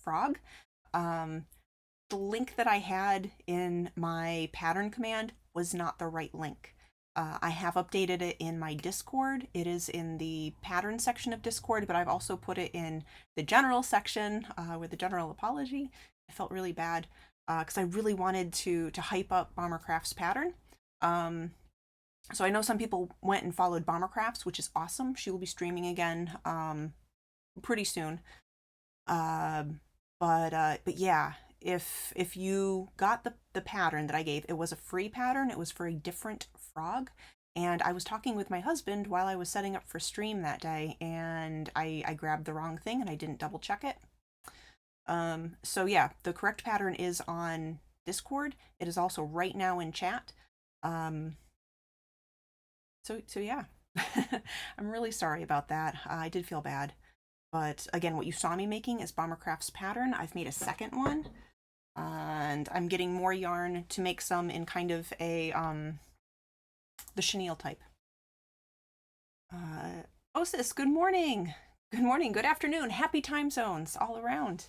frog. Um, the link that I had in my pattern command was not the right link. I have updated it in my Discord. It is in the pattern section of Discord, but I've also put it in the general section with the general apology. I felt really bad because I really wanted to hype up Bombercraft's pattern. So I know some people went and followed Bombercrafts, which is awesome. She will be streaming again pretty soon. Uh, but yeah, if you got the pattern that I gave, it was a free pattern. It was for a different frog. And I was talking with my husband while I was setting up for stream that day, and I grabbed the wrong thing and I didn't double check it. So yeah, the correct pattern is on Discord. It is also right now in chat. Um, so yeah, I'm really sorry about that. I did feel bad. But again, what you saw me making is Bombercraft's pattern. I've made a second one, and I'm getting more yarn to make some in kind of a the chenille type. Osis, good morning. Good morning, good afternoon, happy time zones all around.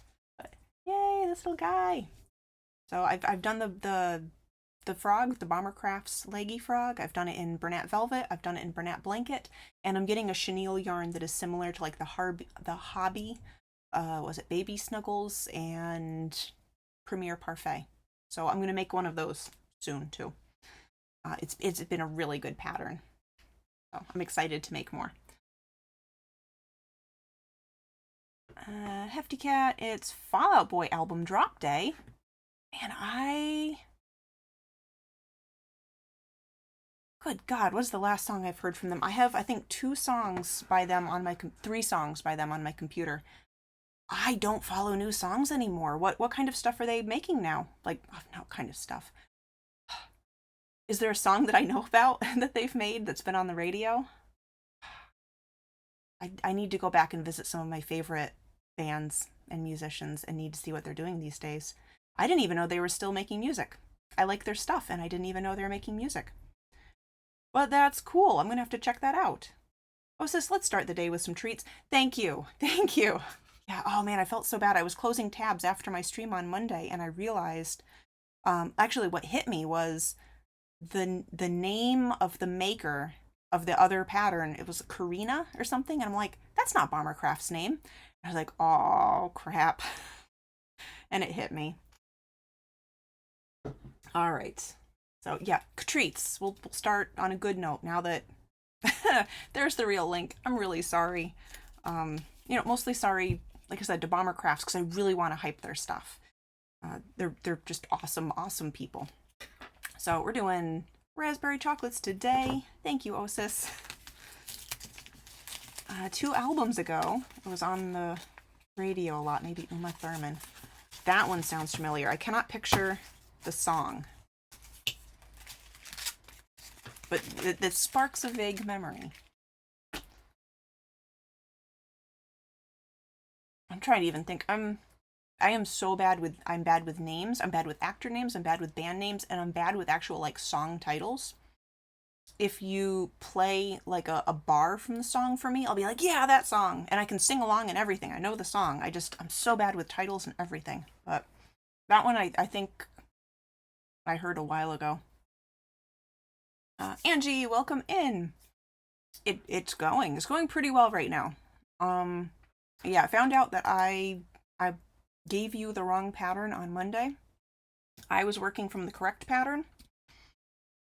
Yay, this little guy. So I've done the frog, the Bombercraft's leggy frog. I've done it in Bernat Velvet. I've done it in Bernat Blanket, and I'm getting a chenille yarn that is similar to like the Hobby. Was it Baby Snuggles and Premier Parfait? So I'm gonna make one of those soon too. It's been a really good pattern, so I'm excited to make more. Hefty Cat, it's Fall Out Boy album drop day, and good God, what's the last song I've heard from them? I have, I think, 2 songs by them on my 3 songs by them on my computer. I don't follow new songs anymore. What kind of stuff are they making now? Like, no kind of stuff. Is there a song that I know about that they've made that's been on the radio? I need to go back and visit some of my favorite bands and musicians and need to see what they're doing these days. I didn't even know they were still making music. I like their stuff, and I didn't even know they were making music. But that's cool. I'm gonna have to check that out. Oh, sis, let's start the day with some treats. Thank you. Thank you. Yeah, oh man, I felt so bad. I was closing tabs after my stream on Monday, and I realized actually what hit me was the name of the maker of the other pattern. It was Karina or something, and I'm like, that's not Bombercraft's name. I was like, oh crap. And it hit me. All right. So yeah, treats. We'll start on a good note now that there's the real link. I'm really sorry. Mostly sorry, like I said, to Bombercrafts because I really want to hype their stuff. They're just awesome, awesome people. So we're doing raspberry chocolates today. Thank you, Osis. 2 albums ago, it was on the radio a lot, maybe Uma Thurman. That one sounds familiar. I cannot picture the song, but it sparks a vague memory. I'm trying to even think. I am so bad with I'm bad with names. I'm bad with actor names. I'm bad with band names, and I'm bad with actual like song titles. If you play like a bar from the song for me, I'll be like, yeah, that song, and I can sing along and everything. I know the song. I'm so bad with titles and everything. But that one I think I heard a while ago. Angie, welcome in. It's going pretty well right now. Yeah, I found out that I gave you the wrong pattern on Monday. I was working from the correct pattern.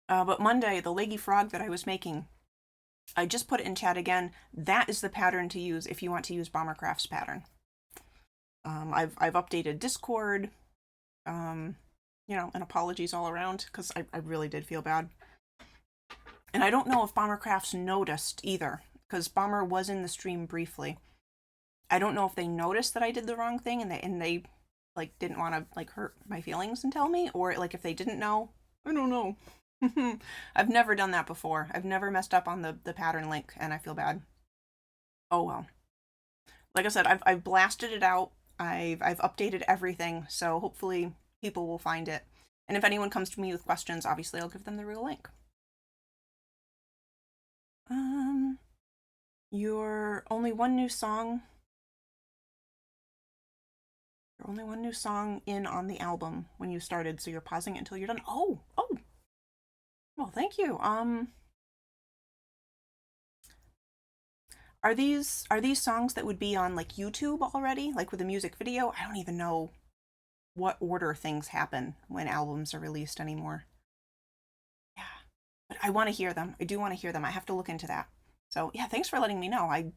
But Monday, the leggy frog that I was making, I just put it in chat again. That is the pattern to use if you want to use Bombercraft's pattern. I've updated Discord, and apologies all around because I really did feel bad. And I don't know if Bombercrafts noticed either because Bomber was in the stream briefly. I don't know if they noticed that I did the wrong thing and they like didn't want to like hurt my feelings and tell me, or like if they didn't know. I don't know. I've never done that before. I've never messed up on the pattern link, and I feel bad. Oh well. Like I said, I've blasted it out. I've updated everything, so hopefully people will find it. And if anyone comes to me with questions, obviously I'll give them the real link. Your only one new song. You're only one new song in on the album when you started, so you're pausing it until you're done. Oh, oh. Well, thank you. Are these songs that would be on like YouTube already, like with a music video? I don't even know what order things happen when albums are released anymore. Yeah, but I want to hear them. I do want to hear them. I have to look into that. So yeah, thanks for letting me know. I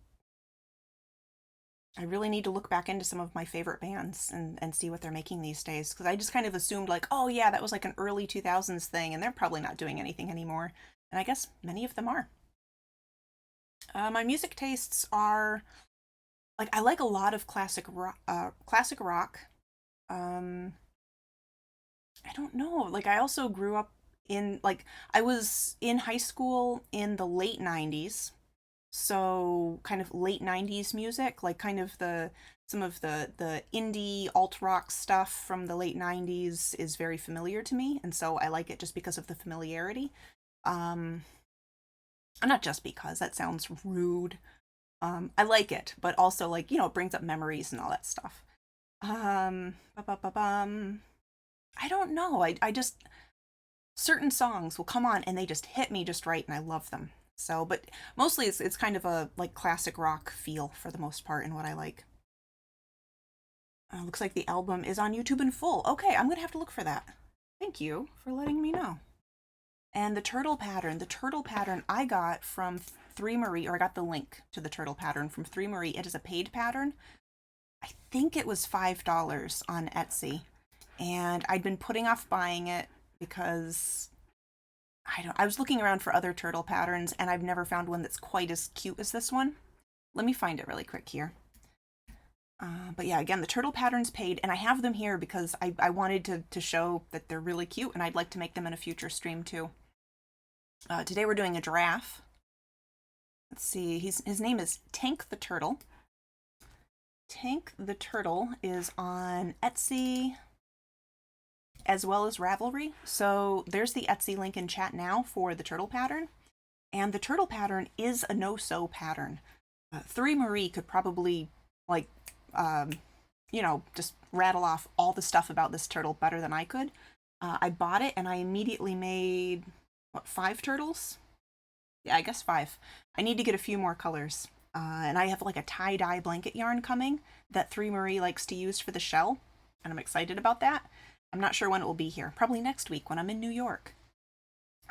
really need to look back into some of my favorite bands and see what they're making these days, because I just kind of assumed like, oh yeah, that was like an early 2000s thing and they're probably not doing anything anymore. And I guess many of them are. My music tastes are like I like a lot of classic rock. Classic rock. Um, I don't know. Like I also grew up in like I was in high school in the late 90s. So kind of late 90s music, like kind of the some of the indie alt rock stuff from the late 90s is very familiar to me, and so I like it just because of the familiarity. Um Not just because, that sounds rude. I like it, but also like, it brings up memories and all that stuff. Ba-ba-ba-bum. I don't know. I just certain songs will come on and they just hit me just right and I love them. So, but mostly it's kind of a like classic rock feel for the most part in what I like. Looks like the album is on YouTube in full. Okay, I'm gonna have to look for that. Thank you for letting me know. And the turtle pattern I got from Three Marie, or I got the link to the turtle pattern from Three Marie. It is a paid pattern. I think it was $5 on Etsy, and I'd been putting off buying it because I was looking around for other turtle patterns, and I've never found one that's quite as cute as this one. Let me find it really quick here. But yeah, again, the turtle pattern's paid, and I have them here because I wanted to show that they're really cute, and I'd like to make them in a future stream too. Today we're doing a giraffe. Let's see, his name is Tank the Turtle. Tank the Turtle is on Etsy as well as Ravelry. So there's the Etsy link in chat now for the turtle pattern. And the turtle pattern is a no-sew pattern. Three Marie could probably, like, just rattle off all the stuff about this turtle better than I could. I bought it and I immediately made, 5 turtles? Yeah, I guess 5. I need to get a few more colors. And I have like a tie-dye blanket yarn coming that Three Marie likes to use for the shell, and I'm excited about that. I'm not sure when it will be here. Probably next week when I'm in New York.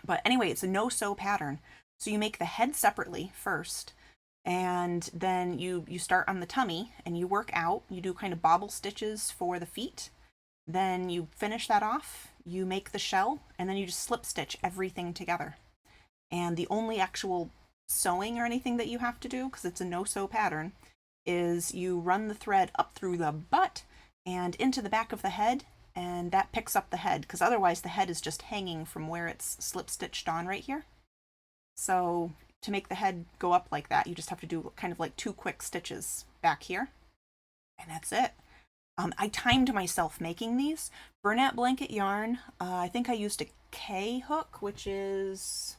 But anyway, it's a no-sew pattern. So you make the head separately first, and then you start on the tummy and you work out. You do kind of bobble stitches for the feet. Then you finish that off. You make the shell, and then you just slip stitch everything together. And the only actual sewing or anything that you have to do, because it's a no-sew pattern, is you run the thread up through the butt and into the back of the head, and that picks up the head, because otherwise the head is just hanging from where it's slip stitched on right here. So to make the head go up like that, you just have to do kind of like 2 quick stitches back here, and that's it. I timed myself making these. Burnette blanket yarn, I think I used a K hook, which is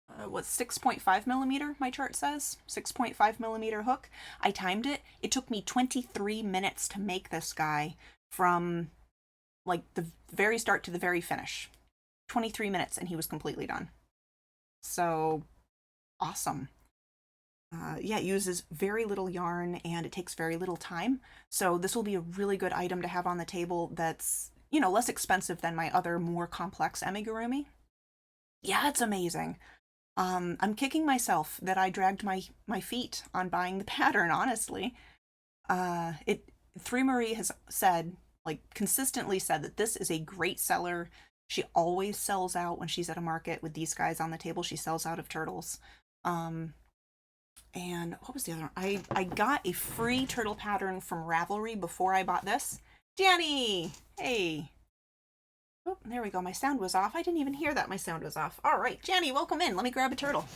6.5 millimeter, my chart says. 6.5 millimeter hook. I timed it. It took me 23 minutes to make this guy from like the very start to the very finish. 23 minutes and he was completely done. So awesome. Yeah, it uses very little yarn and it takes very little time. So this will be a really good item to have on the table that's, less expensive than my other more complex amigurumi. Yeah, it's amazing. I'm kicking myself that I dragged my feet on buying the pattern, honestly. It Three Marie has said, like consistently said, that this is a great seller. She always sells out when she's at a market with these guys on the table. She sells out of turtles. And what was the other one? I got a free turtle pattern from Ravelry before I bought this. Danny! Hey! Oh, there we go. My sound was off. I didn't even hear that my sound was off. All right, Jenny, welcome in. Let me grab a turtle.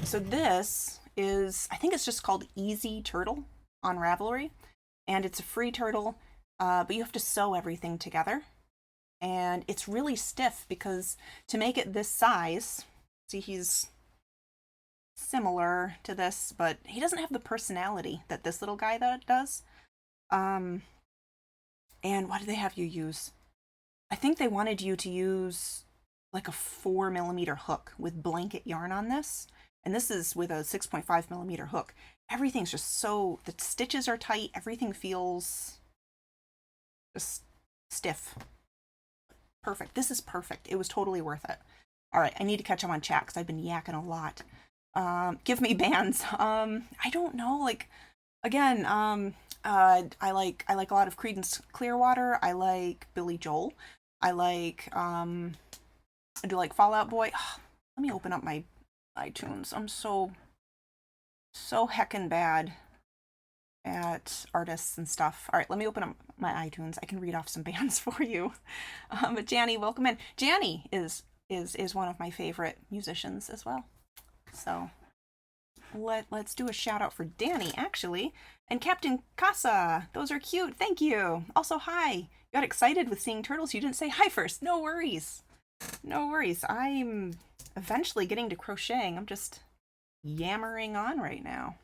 So this is, I think it's just called Easy Turtle on Ravelry, and it's a free turtle, but you have to sew everything together. And it's really stiff because to make it this size, see, he's similar to this, but he doesn't have the personality that this little guy that does. Um, and what did they have you use? I think they wanted you to use like a 4 millimeter hook with blanket yarn on this. And this is with a 6.5 millimeter hook. Everything's just so, the stitches are tight. Everything feels just stiff. Perfect. This is perfect. It was totally worth it. All right, I need to catch up on chat because I've been yakking a lot. Give me bands. I don't know. Like, again, I like a lot of Creedence Clearwater. I like Billy Joel. I do like Fall Out Boy. Let me open up my iTunes. I'm so heckin' bad at artists and stuff. All right, let me open up my iTunes. I can read off some bands for you. But Janny, welcome in. Janny is one of my favorite musicians as well. So let's do a shout out for Danny, actually. And Captain Casa. Those are cute. Thank you. Also, hi. You got excited with seeing turtles. You didn't say hi first. No worries. No worries. I'm eventually getting to crocheting. I'm just yammering on right now.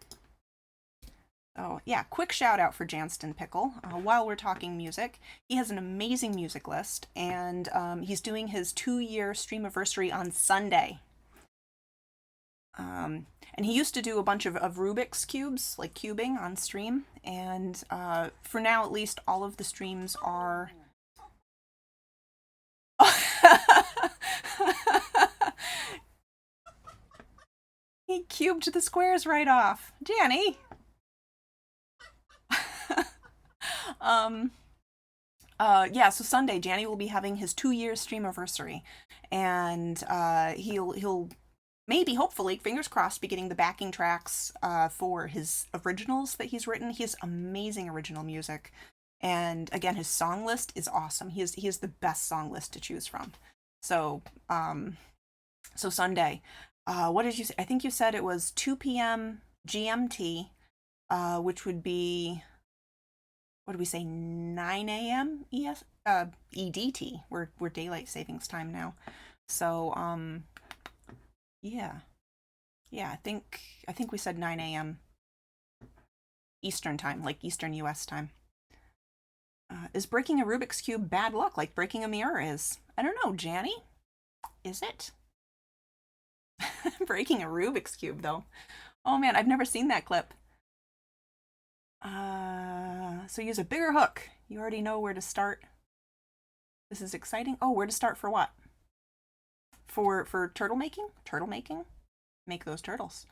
Oh, yeah, quick shout out for Janston Pickle. While we're talking music, he has an amazing music list, and he's doing his 2-year streamiversary on Sunday. And he used to do a bunch of Rubik's cubes, like cubing on stream, and for now, at least, all of the streams are... He cubed the squares right off. Janny! Yeah, so Sunday, Janny will be having his 2-year streamiversary, and he'll maybe, hopefully, fingers crossed, be getting the backing tracks for his originals that he's written. He has amazing original music, and again, his song list is awesome. He has the best song list to choose from. So Sunday, what did you say? I think you said it was 2 p.m. GMT, which would be, what did we say, 9 a.m. EDT. We're daylight savings time now. So yeah, I think we said 9 a.m. Eastern time, like Eastern US time. Is breaking a Rubik's Cube bad luck like breaking a mirror is? I don't know, Janny. Is it? Breaking a Rubik's Cube, though. Oh man, I've never seen that clip. So use a bigger hook. You already know where to start. This is exciting. Oh, where to start for what? For turtle making? Turtle making? Make those turtles.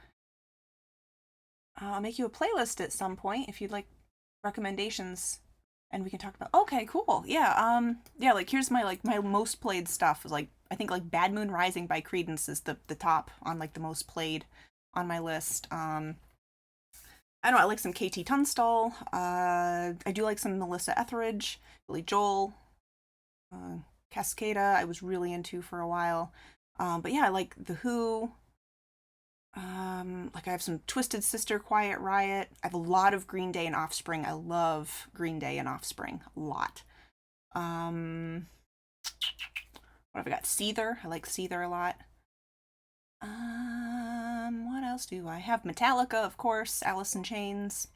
I'll make you a playlist at some point if you'd like recommendations, and we can talk about. Okay, cool. Yeah. Yeah. Like here's my most played stuff. Is like I think like Bad Moon Rising by Creedence is the top on like the most played on my list. I don't know. I like some KT Tunstall. I do like some Melissa Etheridge, Billy Joel, Cascada. I was really into for a while. But yeah, I like The Who. Like I have some Twisted Sister, Quiet Riot. I have a lot of Green Day and Offspring. I love Green Day and Offspring a lot. What have I got? Seether. I like Seether a lot. What else do I have? Metallica, of course. Alice in Chains.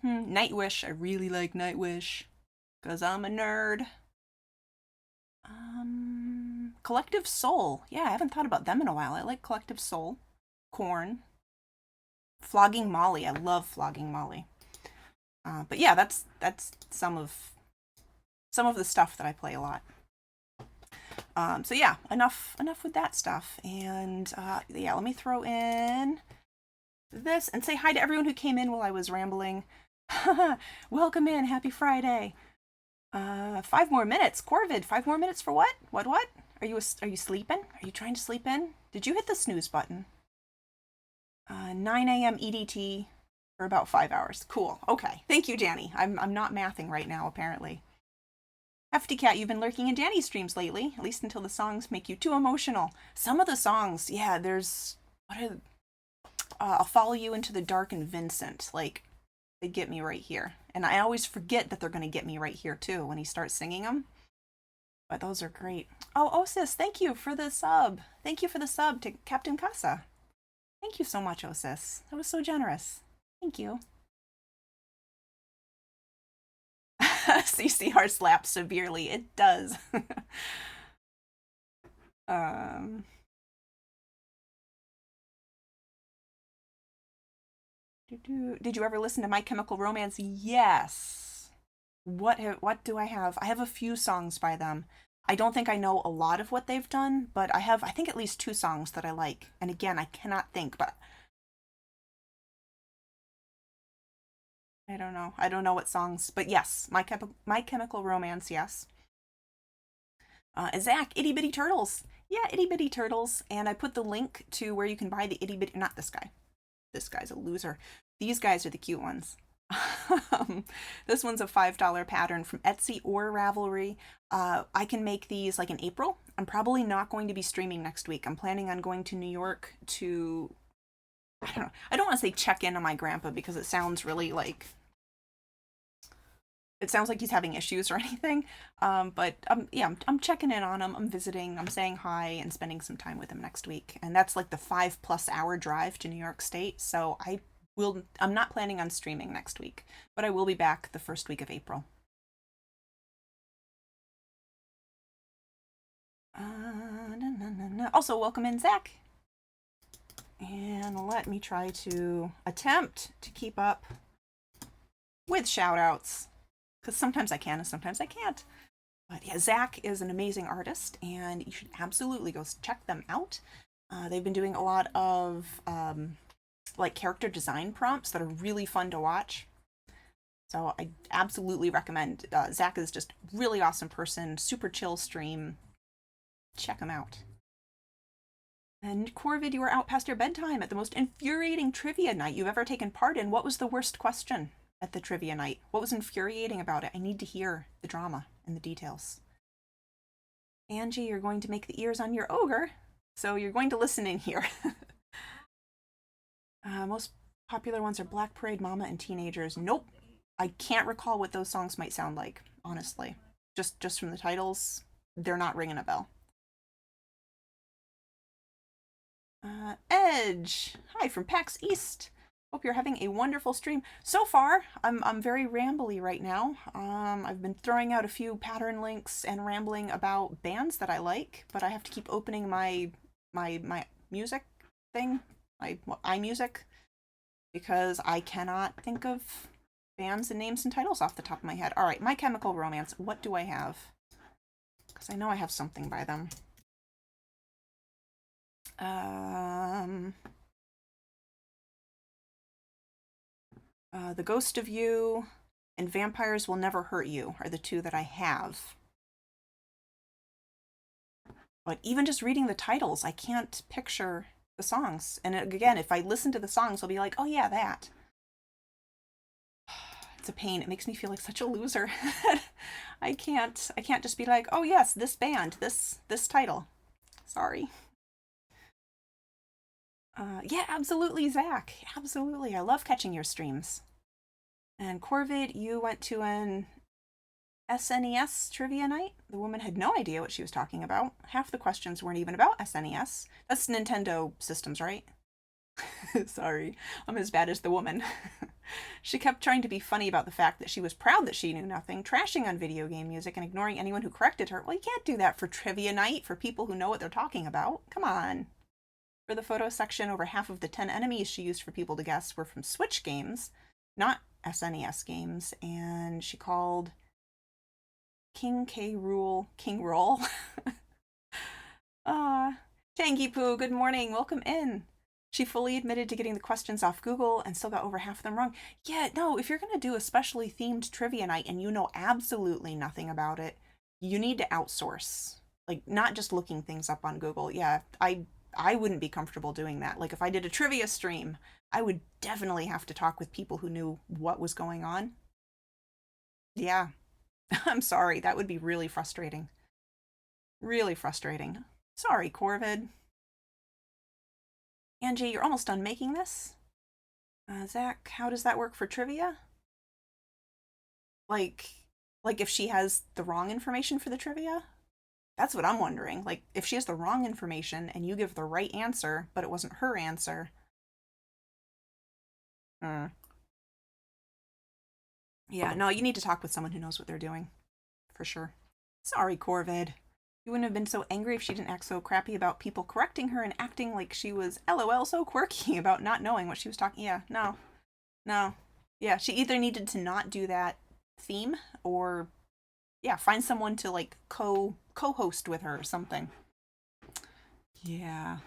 Nightwish. I really like Nightwish because I'm a nerd. Collective Soul. Yeah, I haven't thought about them in a while. I like Collective Soul. Korn. Flogging Molly. I love Flogging Molly. But yeah, that's some of the stuff that I play a lot. So yeah, enough with that stuff. And yeah, let me throw in this and say hi to everyone who came in while I was rambling. Welcome in. Happy Friday. 5 more minutes. Corvid, 5 more minutes for what? What? Are you sleeping? Are you trying to sleep in? Did you hit the snooze button? 9 a.m. EDT for about 5 hours. Cool. Okay. Thank you, Janny. I'm not mathing right now, apparently. Hefty Cat, you've been lurking in Danny's streams lately, at least until the songs make you too emotional. Some of the songs, yeah, there's... I'll Follow You Into the Dark and Vincent. Like, they get me right here. And I always forget that they're going to get me right here, too, when he starts singing them. But those are great. Oh, Osis, thank you for the sub. Thank you for the sub to Captain Casa. Thank you so much, Osis. That was so generous. Thank you. CCR slaps severely. It does. um, did you ever listen to My Chemical Romance? Yes. What do I have? I have a few songs by them. I don't think I know a lot of what they've done, but I think at least two songs that I like. And again, I cannot think, but I don't know. I don't know what songs, but yes, My Chemical Romance, yes. Zach, Itty Bitty Turtles. Yeah, Itty Bitty Turtles. And I put the link to where you can buy the Itty Bitty, not this guy. This guy's a loser. These guys are the cute ones. This one's a $5 pattern from Etsy or Ravelry. I can make these like in April. I'm probably not going to be streaming next week. I'm planning on going to New York to, I don't know. I don't want to say check in on my grandpa because it sounds really like it sounds like he's having issues or anything. But yeah, I'm checking in on him. I'm visiting. I'm saying hi and spending some time with him next week. And that's like the 5+ hour drive to New York State. So I'm not planning on streaming next week, but I will be back the first week of April. Also, welcome in, Zach. And let me try to attempt to keep up with shout outs because sometimes I can and sometimes I can't. But yeah, Zach is an amazing artist, and you should absolutely go check them out. They've been doing a lot of like character design prompts that are really fun to watch. So I absolutely recommend. Zach is just really awesome person, super chill stream. Check him out. And Corvid, you were out past your bedtime at the most infuriating trivia night you've ever taken part in. What was the worst question at the trivia night? What was infuriating about it? I need to hear the drama and the details. Angie, you're going to make the ears on your ogre, so you're going to listen in here. Most popular ones are Black Parade, Mama, and Teenagers. Nope. I can't recall what those songs might sound like, honestly. Just from the titles, they're not ringing a bell. Edge. Hi from PAX East. Hope you're having a wonderful stream. So far, I'm very rambly right now. I've been throwing out a few pattern links and rambling about bands that I like, but I have to keep opening my music thing, my iMusic, because I cannot think of bands and names and titles off the top of my head. All right, My Chemical Romance. What do I have? Because I know I have something by them. The Ghost of You and Vampires Will Never Hurt You are the two that I have. But even just reading the titles, I can't picture the songs. And again, if I listen to the songs, I'll be like, oh yeah, that. It's a pain. It makes me feel like such a loser. I can't just be like, oh yes, this band, this title. Sorry. Yeah, absolutely, Zach. Absolutely. I love catching your streams. And Corvid, you went to an SNES trivia night. The woman had no idea what she was talking about. Half the questions weren't even about SNES. That's Nintendo systems, right? Sorry, I'm as bad as the woman. She kept trying to be funny about the fact that she was proud that she knew nothing, trashing on video game music and ignoring anyone who corrected her. Well, you can't do that for trivia night for people who know what they're talking about. Come on. For the photo section, over half of the 10 enemies she used for people to guess were from Switch games, not SNES games, and she called King K. Rool King Roll. Tangy Poo, good morning, welcome in. She fully admitted to getting the questions off Google and still got over half of them wrong. Yeah, no, if you're going to do a specially themed trivia night and you know absolutely nothing about it, you need to outsource. Like, not just looking things up on Google. Yeah, I wouldn't be comfortable doing that. Like, if I did a trivia stream, I would definitely have to talk with people who knew what was going on. Yeah, I'm sorry. That would be really frustrating. Really frustrating. Sorry, Corvid. Angie, you're almost done making this. Zach, how does that work for trivia? Like, like if she has the wrong information for the trivia? That's what I'm wondering. Like, if she has the wrong information and you give the right answer, but it wasn't her answer, Mm. Yeah, no, you need to talk with someone who knows what they're doing, for sure. Sorry, Corvid. You wouldn't have been so angry if she didn't act so crappy about people correcting her and acting like she was LOL so quirky about not knowing what she was talking. Yeah, no, no. Yeah, she either needed to not do that theme or yeah, find someone to like co-host with her or something. Yeah.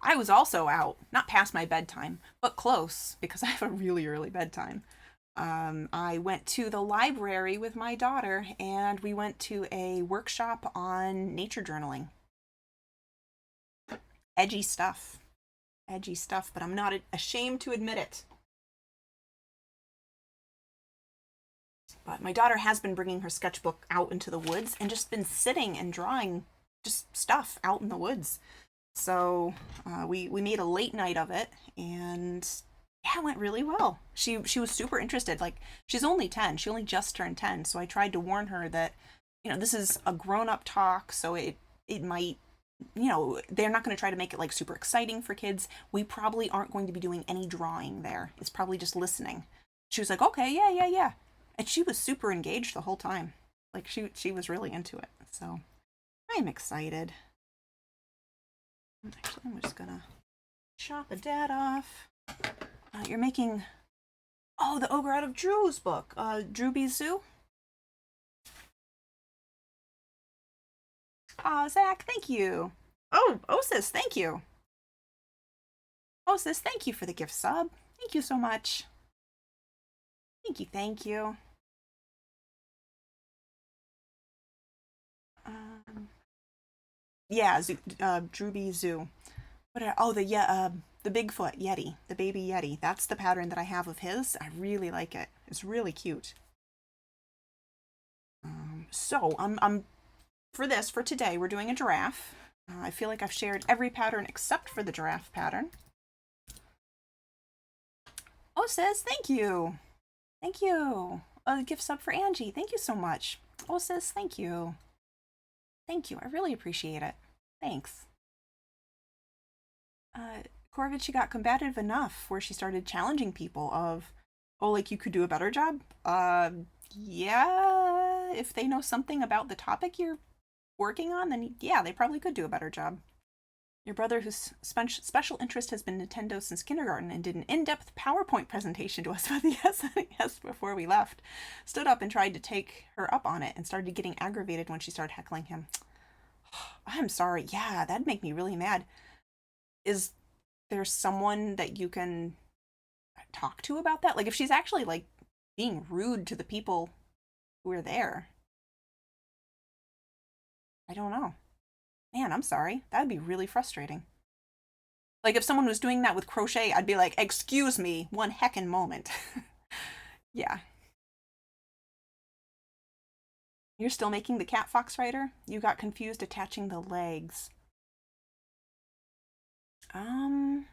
I was also out, not past my bedtime, but close because I have a really early bedtime. I went to the library with my daughter and we went to a workshop on nature journaling. Edgy stuff. Edgy stuff, but I'm not ashamed to admit it. But my daughter has been bringing her sketchbook out into the woods and just been sitting and drawing just stuff out in the woods. So we made a late night of it, and yeah, it went really well. She was super interested. Like she's only 10. She only just turned 10. So I tried to warn her that this is a grown up talk, so it might they're not going to try to make it like super exciting for kids. We probably aren't going to be doing any drawing there. It's probably just listening. She was like, okay, yeah, yeah, yeah, and she was super engaged the whole time. Like she was really into it. So I'm excited. Actually, I'm just gonna chop a dad off. You're making the ogre out of Drew's book, Drewby's Zoo. Zach, thank you. Oh, Osis, thank you. Osis, thank you for the gift sub. Thank you so much. Thank you, thank you. Yeah, Zoo, Drewby Zoo. The Bigfoot Yeti, the baby Yeti. That's the pattern that I have of his. I really like it. It's really cute. So I'm for today. We're doing a giraffe. I feel like I've shared every pattern except for the giraffe pattern. Oh, says thank you, thank you. A gift sub for Angie. Thank you so much. Oh, says thank you, thank you. I really appreciate it. Thanks. Corvid, she got combative enough where she started challenging people of, oh, like you could do a better job. Yeah, if they know something about the topic you're working on, then yeah, they probably could do a better job. Your brother, whose special interest has been Nintendo since kindergarten and did an in-depth PowerPoint presentation to us about the SNES before we left, stood up and tried to take her up on it and started getting aggravated when she started heckling him. I'm sorry. Yeah, that'd make me really mad. Is there someone that you can talk to about that? Like if she's actually like being rude to the people who are there. I don't know. Man, I'm sorry. That'd be really frustrating. Like if someone was doing that with crochet, I'd be like, "Excuse me, one heckin' moment." Yeah. You're still making the cat fox rider? You got confused attaching the legs. Um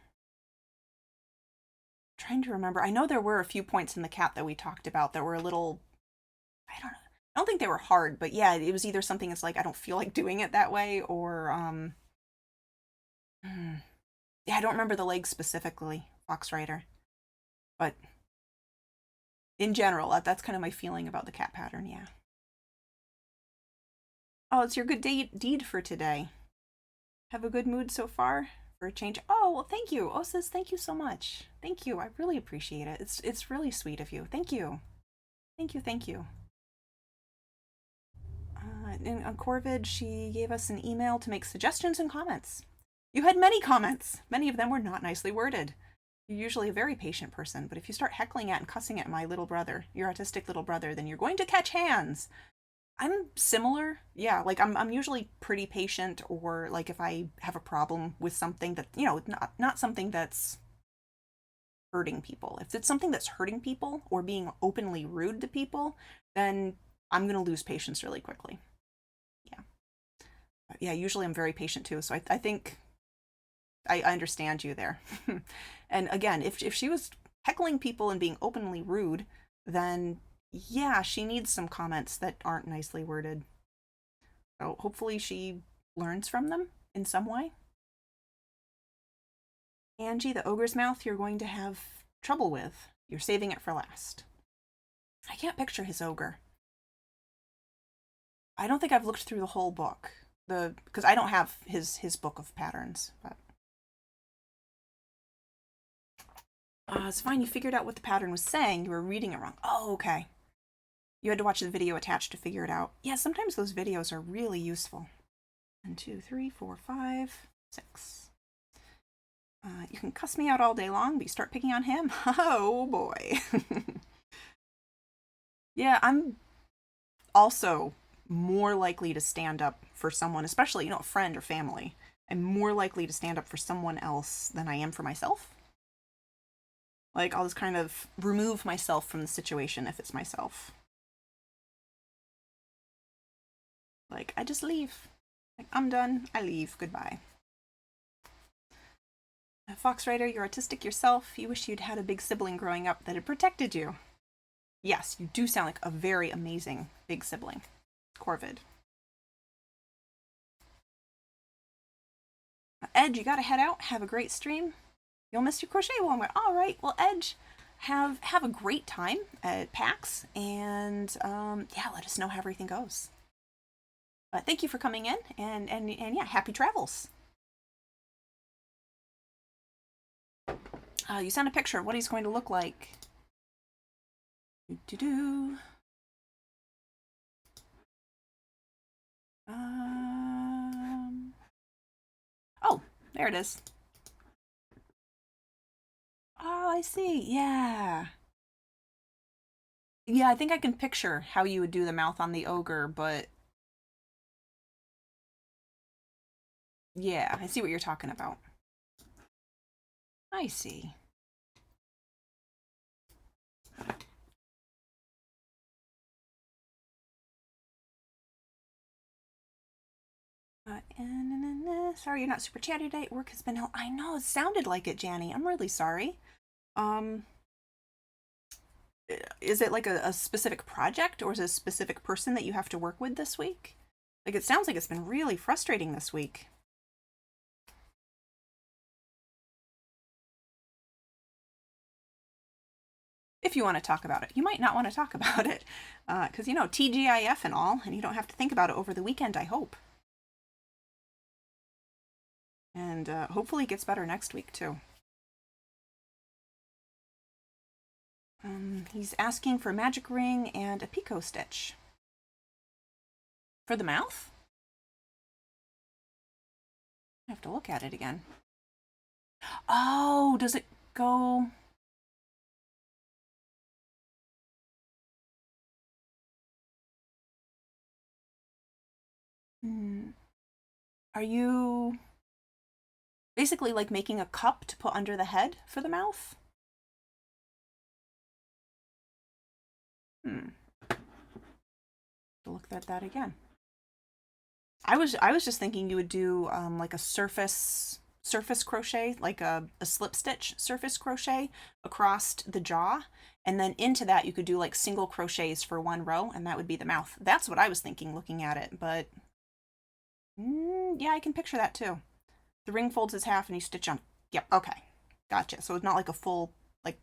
Trying to remember. I know there were a few points in the cat that we talked about that were a little I don't know. I don't think they were hard, but yeah, it was either something that's like I don't feel like doing it that way or hmm. Yeah, I don't remember the legs specifically, fox rider. But in general, that's kind of my feeling about the cat pattern, yeah. Oh, it's your good deed for today. Have a good mood so far for a change. Oh, well, thank you. Osis, thank you so much. Thank you. I really appreciate it. It's really sweet of you. Thank you. Thank you. Thank you. And on Corvid, she gave us an email to make suggestions and comments. You had many comments. Many of them were not nicely worded. You're usually a very patient person, but if you start heckling at and cussing at my little brother, your autistic little brother, then you're going to catch hands. I'm similar. Yeah, like I'm usually pretty patient or like if I have a problem with something that, not something that's hurting people. If it's something that's hurting people or being openly rude to people, then I'm going to lose patience really quickly. Yeah. But yeah, usually I'm very patient too. So I think I understand you there. And again, if she was heckling people and being openly rude, then yeah, she needs some comments that aren't nicely worded. So hopefully she learns from them in some way. Angie, the ogre's mouth you're going to have trouble with. You're saving it for last. I can't picture his ogre. I don't think I've looked through the whole book. Because I don't have his book of patterns. But it's fine. You figured out what the pattern was saying. You were reading it wrong. Oh, okay. You had to watch the video attached to figure it out. Yeah, sometimes those videos are really useful. 1, 2, 3, 4, 5, 6. You can cuss me out all day long, but you start picking on him. Oh boy. Yeah, I'm also more likely to stand up for someone, especially, a friend or family. I'm more likely to stand up for someone else than I am for myself. Like, I'll just kind of remove myself from the situation if it's myself. Like, I just leave. Like, I'm done. I leave. Goodbye. Fox Rider, you're autistic yourself. You wish you'd had a big sibling growing up that had protected you. Yes, you do sound like a very amazing big sibling. Corvid. Edge, you gotta head out. Have a great stream. You'll miss your crochet one. All right. Well, Edge, have a great time at PAX, and yeah, let us know how everything goes. Thank you for coming in, and yeah, happy travels. You sent a picture of what he's going to look like. Do-do-do. Oh, there it is. Oh, I see. Yeah. Yeah, I think I can picture how you would do the mouth on the ogre, but yeah, I see what you're talking about. I see. Sorry you're not super chatty today. Work has been hell. I know, it sounded like it, Janny. I'm really sorry. Is it like a specific project, or is it a specific person that you have to work with this week? Like, it sounds like it's been really frustrating this week. If you want to talk about it. You might not want to talk about it, because, TGIF and all, and you don't have to think about it over the weekend, I hope. And hopefully it gets better next week, too. He's asking for a magic ring and a picot stitch. For the mouth? I have to look at it again. Oh, does it go... Are you basically like making a cup to put under the head for the mouth? Look at that again. I was just thinking you would do like a surface crochet, like a slip stitch surface crochet across the jaw, and then into that you could do like single crochets for one row, and that would be the mouth. That's what I was thinking looking at it, but yeah, I can picture that too. The ring folds as half and you stitch on. Yep, okay. Gotcha. So it's not like a full like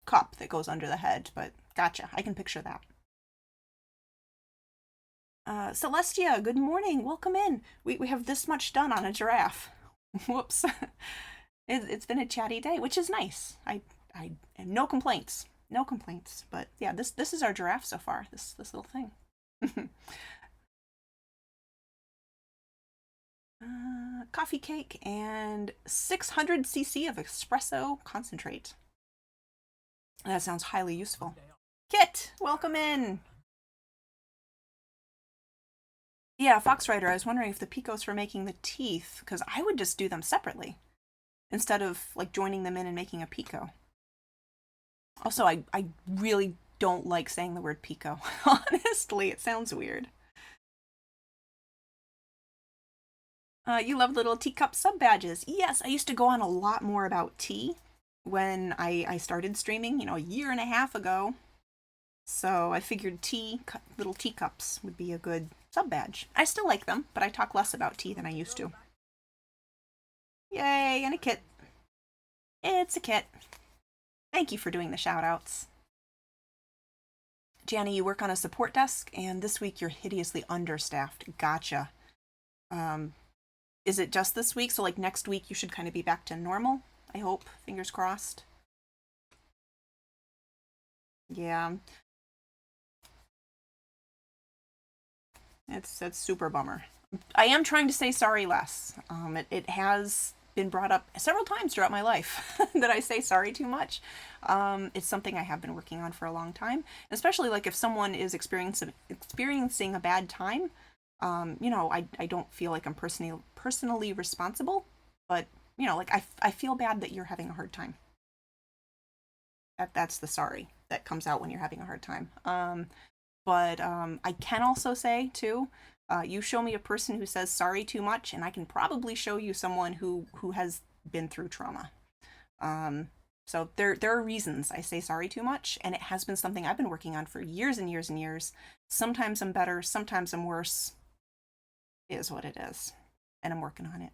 cup that goes under the head, but gotcha. I can picture that. Celestia, good morning. Welcome in. We have this much done on a giraffe. Whoops. It's been a chatty day, which is nice. I no complaints. No complaints. But yeah, this is our giraffe so far. This little thing. Coffee cake and 600 cc of espresso concentrate. That sounds highly useful. Kit, welcome in. Yeah, Fox Rider, I was wondering if the picots were making the teeth, because I would just do them separately instead of like joining them in and making a picot. Also, I really don't like saying the word picot. Honestly, it sounds weird. You love little teacup sub badges. Yes, I used to go on a lot more about tea when I started streaming, a year and a half ago. So I figured little teacups would be a good sub badge. I still like them, but I talk less about tea than I used to. Yay, and a kit. It's a Kit. Thank you for doing the shout outs. Janny, you work on a support desk, and this week you're hideously understaffed. Gotcha. Um, is it just this week? So, like, next week you should kind of be back to normal? I hope. Fingers crossed. Yeah. That's super bummer. I am trying to say sorry less. It has been brought up several times throughout my life that I say sorry too much. It's something I have been working on for a long time, especially like if someone is experiencing a bad time. I don't feel like I'm personally responsible, but like I feel bad that you're having a hard time. That's the sorry that comes out when you're having a hard time. But I can also say too, you show me a person who says sorry too much, and I can probably show you someone who has been through trauma. So there are reasons I say sorry too much, and it has been something I've been working on for years and years and years. Sometimes I'm better, sometimes I'm worse. It is what it is, and I'm working on it.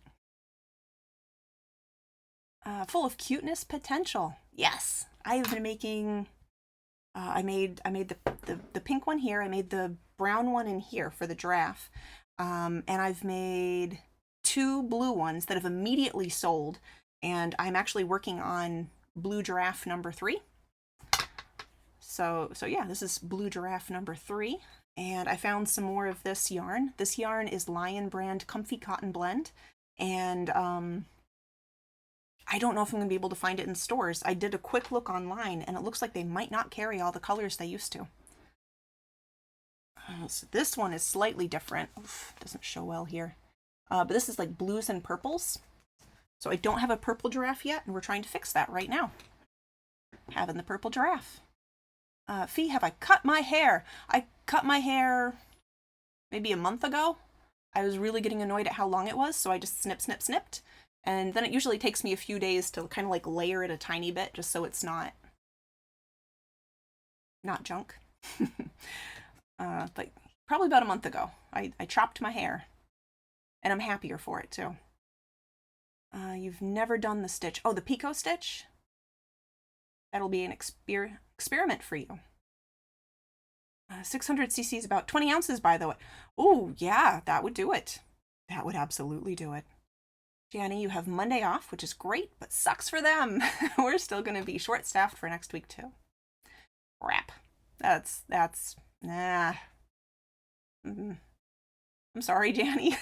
Full of cuteness potential. Yes, I have been making. I made the pink one here. I made the brown one in here for the giraffe, and I've made two blue ones that have immediately sold. And I'm actually working on blue giraffe number 3. So yeah, this is blue giraffe number 3. And I found some more of this yarn. This yarn is Lion brand Comfy Cotton Blend, and I don't know if I'm going to be able to find it in stores. I did a quick look online, and it looks like they might not carry all the colors they used to. So this one is slightly different. Oof, doesn't show well here. But this is like blues and purples. So I don't have a purple giraffe yet, and we're trying to fix that right now. Having the purple giraffe. Fee, have I cut my hair? I cut my hair maybe a month ago. I was really getting annoyed at how long it was, so I just snipped. And then it usually takes me a few days to kind of like layer it a tiny bit just so it's not junk. But probably about a month ago, I chopped my hair, and I'm happier for it too. You've never done the stitch. Oh, the picot stitch? That'll be an experiment for you. 600 cc's, about 20 ounces, by the way. Oh, yeah, that would do it. That would absolutely do it. Janny, you have Monday off, which is great, but sucks for them. We're still going to be short-staffed for next week, too. Crap. That's, nah. I'm sorry, Janny.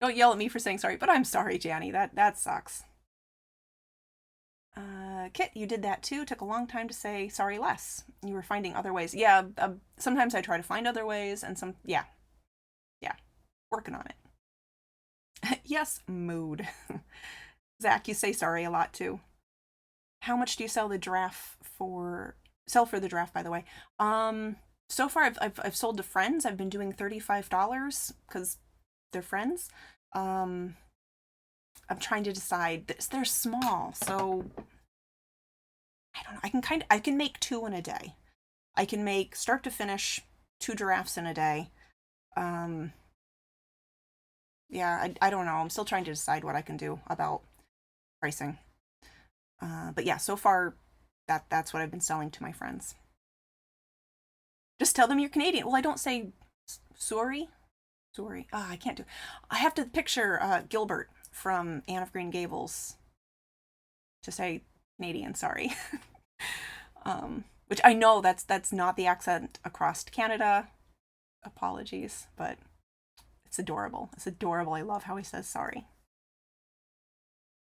Don't yell at me for saying sorry, but I'm sorry, Janny. That sucks. Kit, you did that too. Took a long time to say sorry less. You were finding other ways. Yeah, sometimes I try to find other ways, and yeah, working on it. Yes, mood. Zach, you say sorry a lot too. How much do you sell the giraffe for? Sell for the giraffe, by the way. So far I've sold to friends. I've been doing $35 because they're friends. I'm trying to decide. They're small, so I don't know. I can make 2 in a day. I can make start to finish 2 giraffes in a day. Yeah, I don't know. I'm still trying to decide what I can do about pricing. But yeah, so far that's what I've been selling to my friends. Just tell them you're Canadian. Well, I don't say sorry. Sorry. I can't do. I have to picture Gilbert from Anne of Green Gables to say Canadian. Sorry. Which I know that's not the accent across Canada. Apologies, but it's adorable. It's adorable. I love how he says sorry.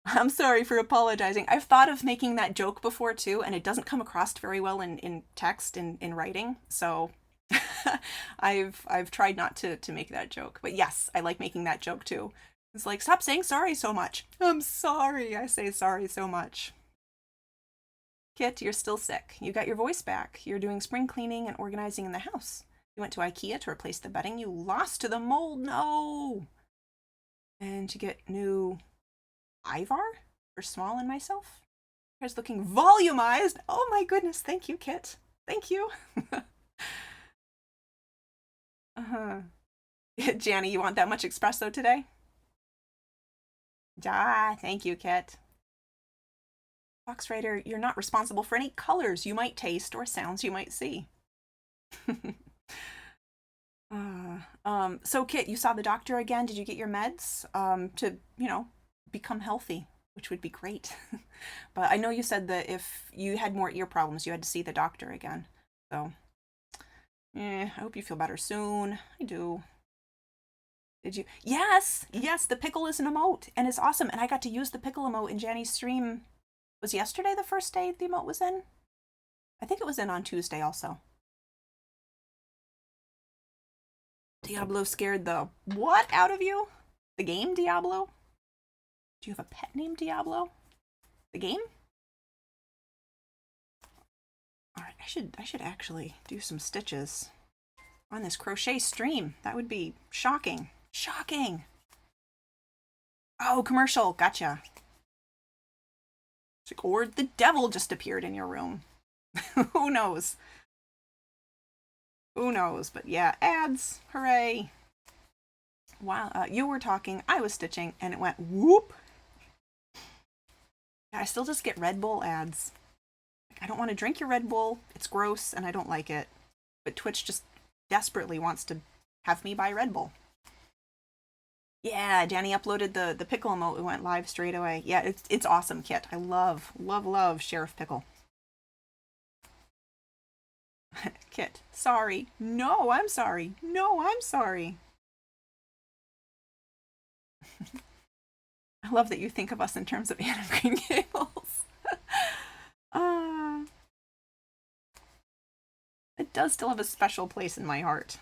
I'm sorry for apologizing. I've thought of making that joke before too, and it doesn't come across very well in text, in writing. So I've tried not to make that joke. But yes, I like making that joke too. It's like, stop saying sorry so much. I'm sorry. I say sorry so much. Kit, you're still sick. You got your voice back. You're doing spring cleaning and organizing in the house. You went to IKEA to replace the bedding. You lost to the mold. No. And to get new Ivar for Small and myself. Here's looking volumized. Oh my goodness. Thank you, Kit. Thank you. Uh-huh. Janny, you want that much espresso today? Thank you, Kit. Fox Rider, you're not responsible for any colors you might taste or sounds you might see. So Kit, you saw the doctor again. Did you get your meds to, become healthy, which would be great. But I know you said that if you had more ear problems, you had to see the doctor again. So, I hope you feel better soon. I do. Did you? Yes, yes. The pickle is an emote, and it's awesome. And I got to use the pickle emote in Janny's stream. Was yesterday the first day the emote was in? I think it was in on Tuesday also. Diablo scared the what out of you? The game Diablo? Do you have a pet named Diablo? The game? Alright, I should actually do some stitches on this crochet stream. That would be shocking. Shocking! Oh, commercial, gotcha. Or the devil just appeared in your room. Who knows? Who knows? But yeah, ads. Hooray. While you were talking, I was stitching, and it went whoop. I still just get Red Bull ads. I don't want to drink your Red Bull. It's gross, and I don't like it. But Twitch just desperately wants to have me buy Red Bull. Yeah, Danny uploaded the pickle emote. It went live straight away. Yeah, it's awesome, Kit. I love Sheriff Pickle. Kit, sorry. No, I'm sorry. No, I'm sorry. I love that you think of us in terms of Anne of Green Gables. It does still have a special place in my heart.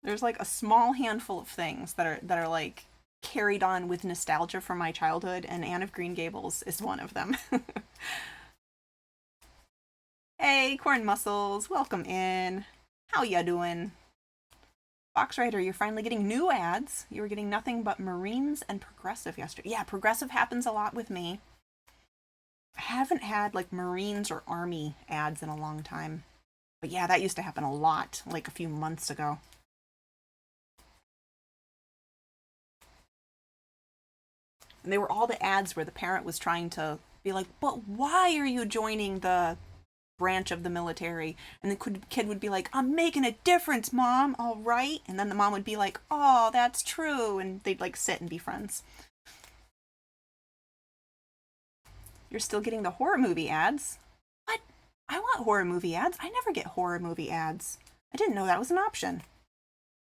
There's like a small handful of things that are like carried on with nostalgia from my childhood, and Anne of Green Gables is one of them. Hey, Corn Muscles, welcome in. How ya doing? Fox Rider, you're finally getting new ads. You were getting nothing but Marines and Progressive yesterday. Yeah, Progressive happens a lot with me. I haven't had like Marines or Army ads in a long time. But yeah, that used to happen a lot, like a few months ago. And they were all the ads where the parent was trying to be like, but why are you joining the branch of the military? And the kid would be like, I'm making a difference, Mom, all right? And then the mom would be like, oh, that's true. And they'd like sit and be friends. You're still getting the horror movie ads? What? I want horror movie ads. I never get horror movie ads. I didn't know that was an option.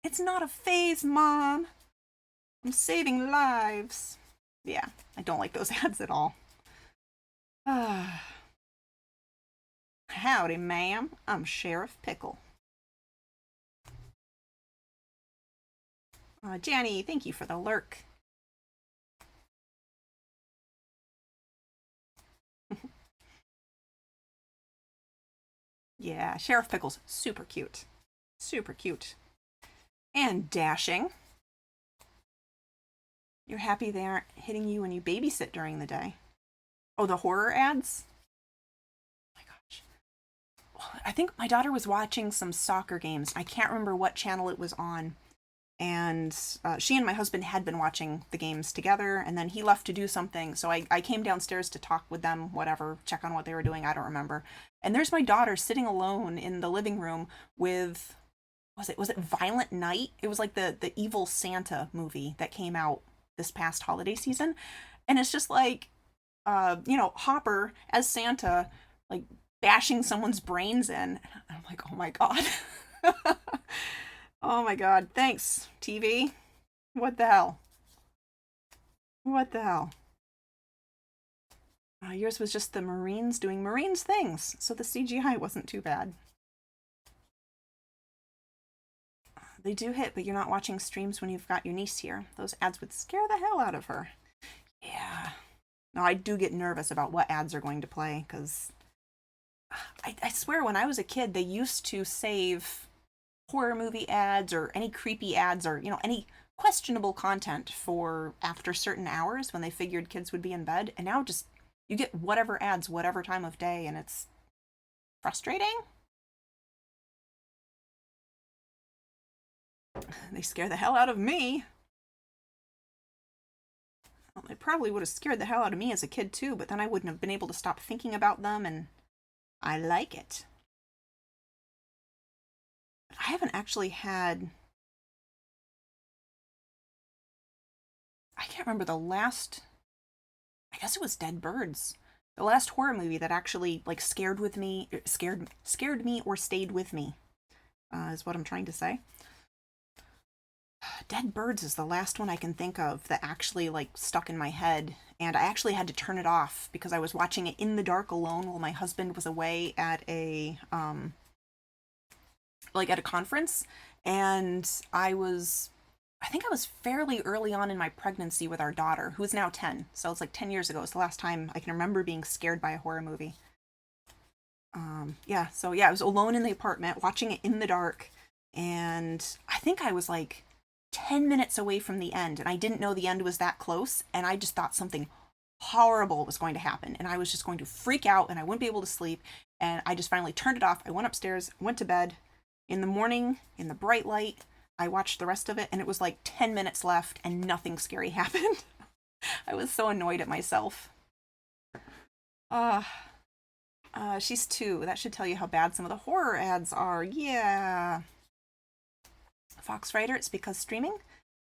It's not a phase, Mom. I'm saving lives. Yeah, I don't like those ads at all. Howdy, ma'am. I'm Sheriff Pickle. Janny, thank you for the lurk. Yeah, Sheriff Pickle's super cute. Super cute. And dashing. You're happy they aren't hitting you when you babysit during the day. Oh, the horror ads? Oh my gosh. Well, I think my daughter was watching some soccer games. I can't remember what channel it was on. And she and my husband had been watching the games together, and then he left to do something. So I came downstairs to talk with them, whatever, check on what they were doing. I don't remember. And there's my daughter sitting alone in the living room with, was it Violent Night? It was like the evil Santa movie that came out this past holiday season. And it's just like, Hopper as Santa, like bashing someone's brains in. And I'm like, oh my God. Oh my God. Thanks, TV. What the hell? What the hell? Yours was just the Marines doing Marines things, so the CGI wasn't too bad. They do hit, but you're not watching streams when you've got your niece here. Those ads would scare the hell out of her. Yeah. No, I do get nervous about what ads are going to play, because I swear when I was a kid, they used to save horror movie ads or any creepy ads or, any questionable content for after certain hours when they figured kids would be in bed. And now just, you get whatever ads, whatever time of day, and it's frustrating. They scare the hell out of me. Well, it probably would have scared the hell out of me as a kid too, but then I wouldn't have been able to stop thinking about them, and I like it. I haven't actually had. I can't remember the last. I guess it was Dead Birds. The last horror movie that actually like scared me or stayed with me, is what I'm trying to say. Dead Birds is the last one I can think of that actually like stuck in my head, and I actually had to turn it off because I was watching it in the dark alone while my husband was away at a at a conference, and I think I was fairly early on in my pregnancy with our daughter, who is now 10. So it's like 10 years ago. It's the last time I can remember being scared by a horror movie. Yeah, I was alone in the apartment watching it in the dark, and I think I was like 10 minutes away from the end, and I didn't know the end was that close, and I just thought something horrible was going to happen, and I was just going to freak out, and I wouldn't be able to sleep, and I just finally turned it off. I went upstairs, went to bed. In the morning, in the bright light, I watched the rest of it, and it was like 10 minutes left, and nothing scary happened. I was so annoyed at myself. Uh, she's 2. That should tell you how bad some of the horror ads are. Yeah. Fox writer, it's because streaming.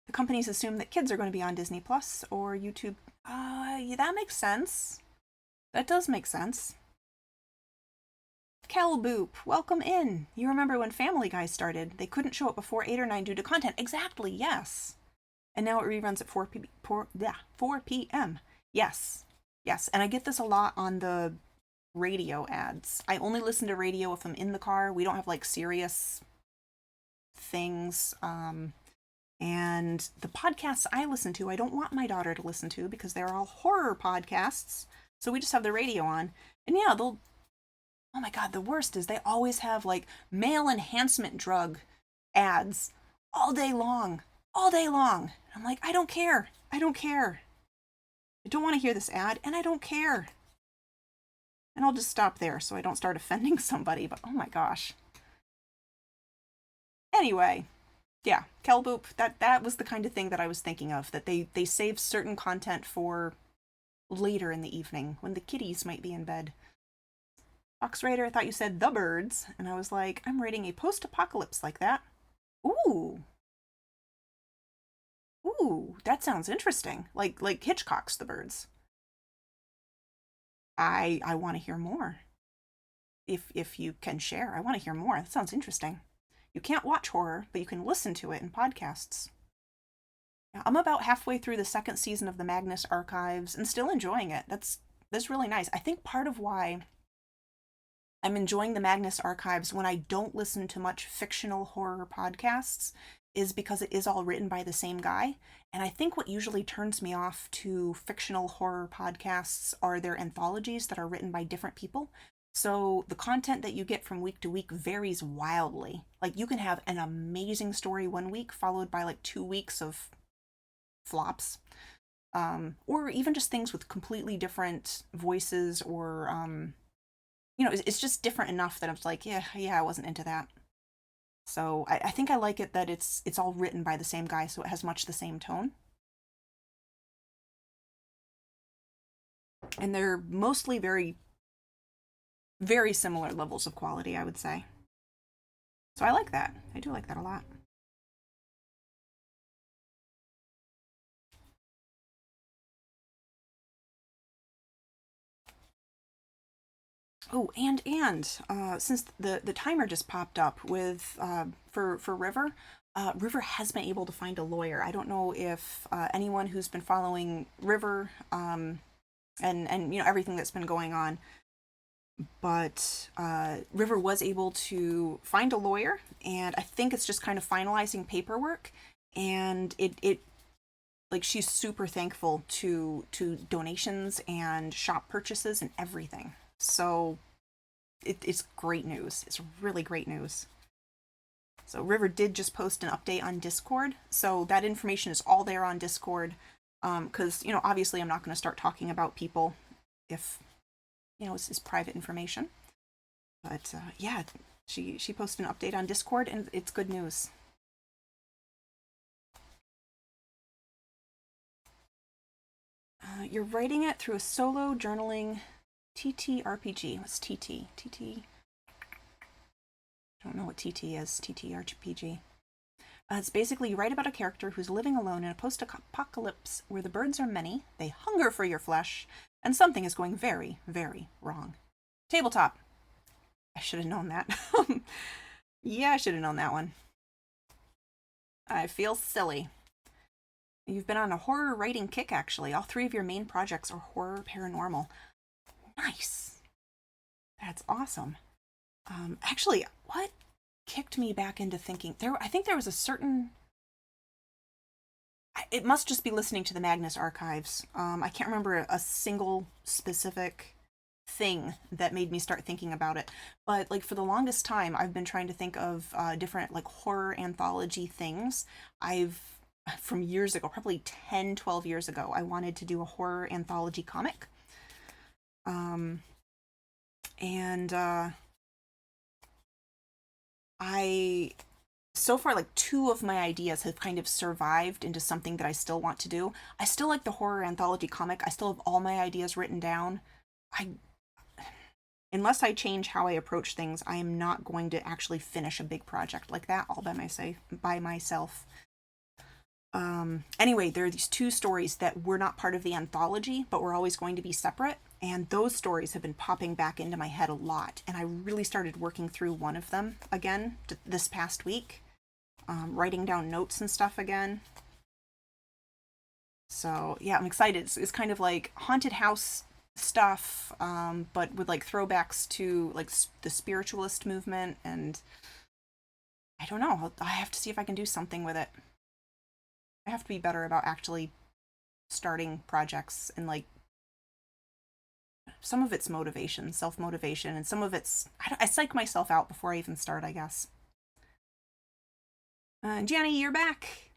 The companies assume that kids are going to be on Disney Plus or YouTube. Yeah, that makes sense. That does make sense. Kelboop, welcome in. You remember when Family Guy started? They couldn't show it before 8 or 9 due to content. Exactly, yes. And now it reruns at 4 p.m. Yes, yes. And I get this a lot on the radio ads. I only listen to radio if I'm in the car. We don't have like serious things. And the podcasts I listen to, I don't want my daughter to listen to because they're all horror podcasts. So we just have the radio on. And yeah, they'll. Oh my God, the worst is they always have like male enhancement drug ads all day long. All day long. I'm like, I don't care. I don't care. I don't want to hear this ad, and I don't care. And I'll just stop there so I don't start offending somebody, but oh my gosh. Anyway, yeah, Kelboop, that was the kind of thing that I was thinking of, that they save certain content for later in the evening when the kiddies might be in bed. Fox Raider, I thought you said The Birds, and I was like, I'm rating a post-apocalypse like that. Ooh. Ooh, that sounds interesting. Like Hitchcock's The Birds. I want to hear more. If you can share, I want to hear more. That sounds interesting. You can't watch horror, but you can listen to it in podcasts. Yeah, I'm about halfway through the second season of the Magnus Archives and still enjoying it. That's really nice. I think part of why I'm enjoying the Magnus Archives when I don't listen to much fictional horror podcasts is because it is all written by the same guy. And I think what usually turns me off to fictional horror podcasts are their anthologies that are written by different people. So the content that you get from week to week varies wildly. Like you can have an amazing story one week followed by like 2 weeks of flops. Or even just things with completely different voices, or it's just different enough that I'm like, yeah, I wasn't into that. So I think I like it that it's all written by the same guy, so it has much the same tone. And they're mostly very, very similar levels of quality, I would say. So I like that. I do like that a lot. Oh, and since the timer just popped up with for River, River has been able to find a lawyer. I don't know if anyone who's been following River, and everything that's been going on, but River was able to find a lawyer, and I think it's just kind of finalizing paperwork, and it like she's super thankful to donations and shop purchases and everything. So it's great news. It's really great news. So River did just post an update on Discord, so that information is all there on Discord. Because obviously I'm not going to start talking about people if it's private information. But yeah, she posted an update on Discord, and it's good news. You're writing it through a solo journaling TTRPG. What's TT? TT? I don't know what TT is. TTRPG. It's basically you write about a character who's living alone in a post-apocalypse where the birds are many, they hunger for your flesh, and something is going very, very wrong. Tabletop. I should have known that. Yeah, I should have known that one. I feel silly. You've been on a horror writing kick, actually. All 3 of your main projects are horror paranormal. Nice. That's awesome. Actually, what kicked me back into thinking? I think there was a certain... It must just be listening to the Magnus archives. I can't remember a single specific thing that made me start thinking about it. But like for the longest time, I've been trying to think of different like horror anthology things. From years ago, probably 10, 12 years ago, I wanted to do a horror anthology comic. So far, like 2 of my ideas have kind of survived into something that I still want to do. I still like the horror anthology comic. I still have all my ideas written down. Unless I change how I approach things, I am not going to actually finish a big project like that all by myself. Anyway, there are these 2 stories that were not part of the anthology, but were always going to be separate. And those stories have been popping back into my head a lot. And I really started working through one of them again this past week. Writing down notes and stuff again. So yeah, I'm excited. It's kind of like haunted house stuff, but with like throwbacks to like the spiritualist movement. And I don't know. I have to see if I can do something with it. I have to be better about actually starting projects, and like some of it's motivation, self-motivation, and some of it's I psych myself out before I even start, I guess. Gianni, you're back.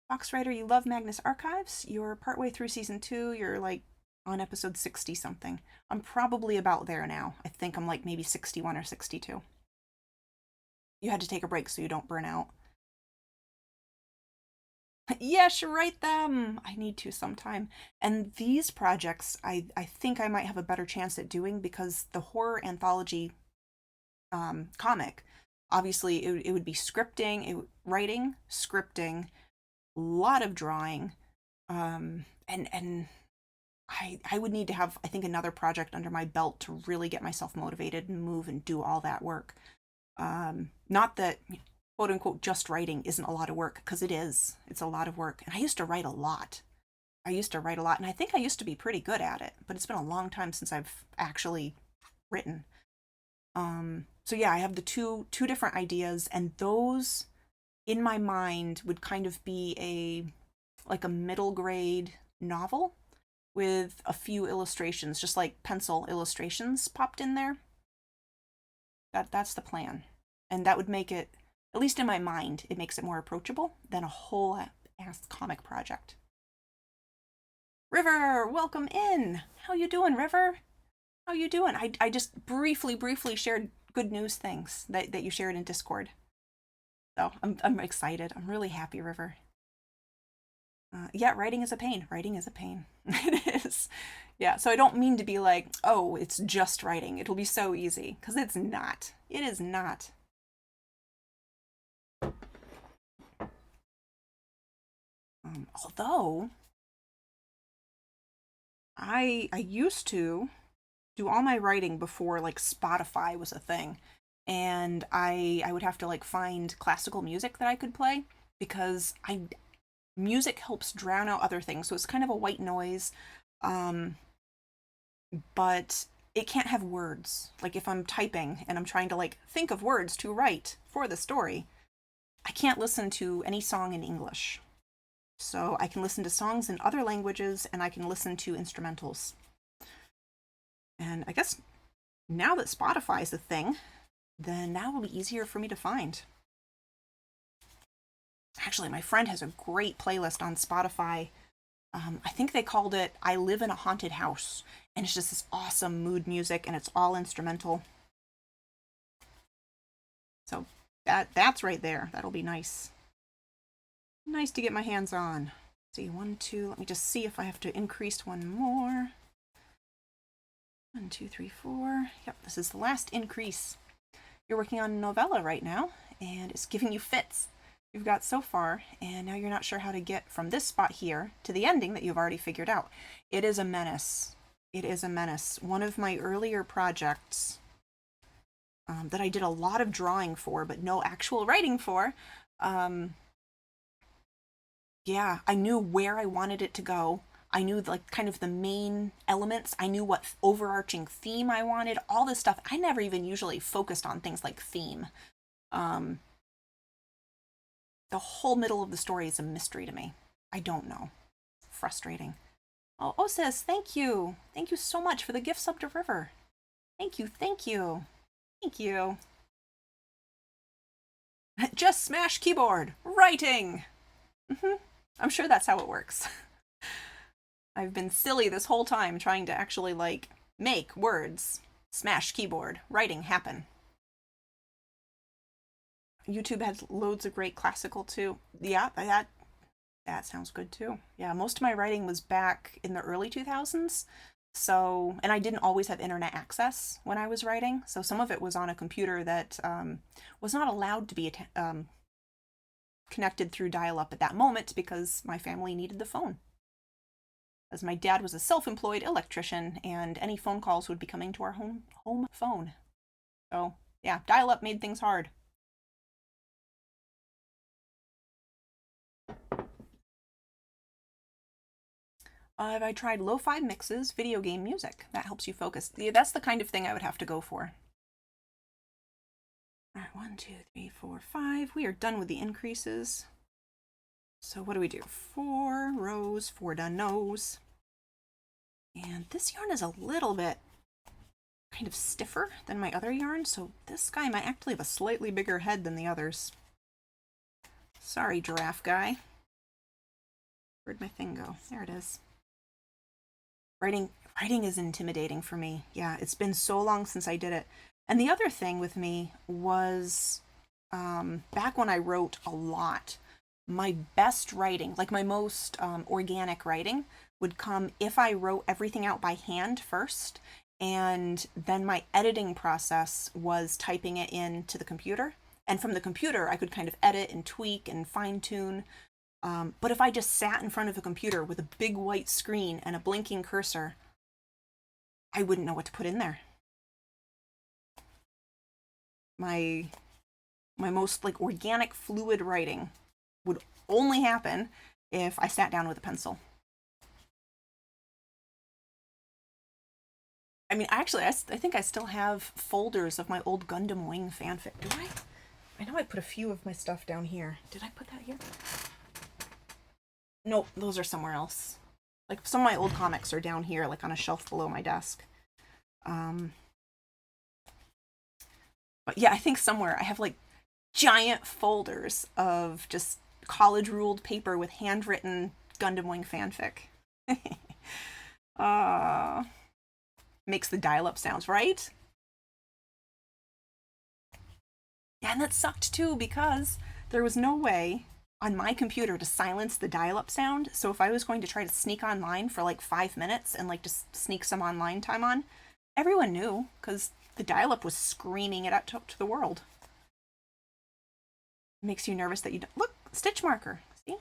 Fox Writer, you love Magnus Archives. You're partway through season 2. You're like on episode 60 something. I'm probably about there now. I think I'm like maybe 61 or 62. You had to take a break so you don't burn out. Yes, write them. I need to sometime. And these projects, I think I might have a better chance at doing, because the horror anthology comic, obviously it would be scripting, writing, scripting, a lot of drawing, and I would need to have, I think, another project under my belt to really get myself motivated and move and do all that work. Not that quote unquote just writing isn't a lot of work, because it is. It's a lot of work. And I used to write a lot. And I think I used to be pretty good at it, but it's been a long time since I've actually written. So yeah, I have the two different ideas, and those in my mind would kind of be a middle grade novel with a few illustrations, just like pencil illustrations popped in there. That's the plan. And that would make it, at least in my mind, it makes it more approachable than a whole ass comic project. River, welcome in. How you doing, River? How you doing? I just briefly shared good news things that you shared in Discord. So I'm excited. I'm really happy, River. Yeah, writing is a pain. Writing is a pain. It is. Yeah, so I don't mean to be like, oh, it's just writing. It'll be so easy, because it's not. It is not. Although I used to do all my writing before like Spotify was a thing, and I would have to like find classical music that I could play, because music helps drown out other things, so it's kind of a white noise, but it can't have words. Like if I'm typing and I'm trying to like think of words to write for the story, I can't listen to any song in English. So I can listen to songs in other languages, and I can listen to instrumentals. And I guess now that Spotify is a thing, then now it'll be easier for me to find. Actually, my friend has a great playlist on Spotify. I think they called it I Live in a Haunted House. And it's just this awesome mood music, and it's all instrumental. So that's right there. That'll be nice. Nice to get my hands on. See, 1, 2, let me just see if I have to increase one more. 1, 2, 3, 4. Yep, this is the last increase. You're working on a novella right now, and it's giving you fits. You've got so far, and now you're not sure how to get from this spot here to the ending that you've already figured out. It is a menace. It is a menace. One of my earlier projects that I did a lot of drawing for, but no actual writing for, yeah, I knew where I wanted it to go. I knew like kind of the main elements. I knew what overarching theme I wanted, all this stuff. I never even usually focused on things like theme. The whole middle of the story is a mystery to me. I don't know. Frustrating. Oh, Osis, thank you. Thank you so much for the gift sub to River. Thank you, thank you. Thank you. Just smash keyboard. Writing. I'm sure that's how it works. I've been silly this whole time trying to actually, like, make words. Smash keyboard. Writing happen. YouTube has loads of great classical, too. Yeah, that sounds good, too. Yeah, most of my writing was back in the early 2000s. So, and I didn't always have internet access when I was writing. So some of it was on a computer that was not allowed to be connected through dial-up at that moment because my family needed the phone. As my dad was a self-employed electrician, and any phone calls would be coming to our home phone. So, yeah, dial-up made things hard. Have I tried lo-fi mixes, video game music? That helps you focus. Yeah, that's the kind of thing I would have to go for. All right, 1, 2, 3, 4, 5. We are done with the increases. So what do we do? 4 rows, 4 done no's. And this yarn is a little bit kind of stiffer than my other yarn, so this guy might actually have a slightly bigger head than the others. Sorry, giraffe guy. Where'd my thing go? There it is. Writing is intimidating for me. Yeah, it's been so long since I did it. And the other thing with me was back when I wrote a lot, my best writing, like my most organic writing, would come if I wrote everything out by hand first, and then my editing process was typing it into the computer. And from the computer, I could kind of edit and tweak and fine tune. But if I just sat in front of a computer with a big white screen and a blinking cursor, I wouldn't know what to put in there. My most like organic fluid writing would only happen if I sat down with a pencil. I mean, actually, I think I still have folders of my old Gundam Wing fanfic. Do I? I know I put a few of my stuff down here. Did I put that here? Nope, those are somewhere else. Like, some of my old comics are down here, like on a shelf below my desk. But yeah, I think somewhere I have like giant folders of just college-ruled paper with handwritten Gundam Wing fanfic. Makes the dial-up sounds, right? Yeah, and that sucked too because there was no way on my computer to silence the dial-up sound. So if I was going to try to sneak online for like 5 minutes and like just sneak some online time on, everyone knew because the dial-up was screaming it out to the world. It makes you nervous that you don't... Look, stitch marker. See?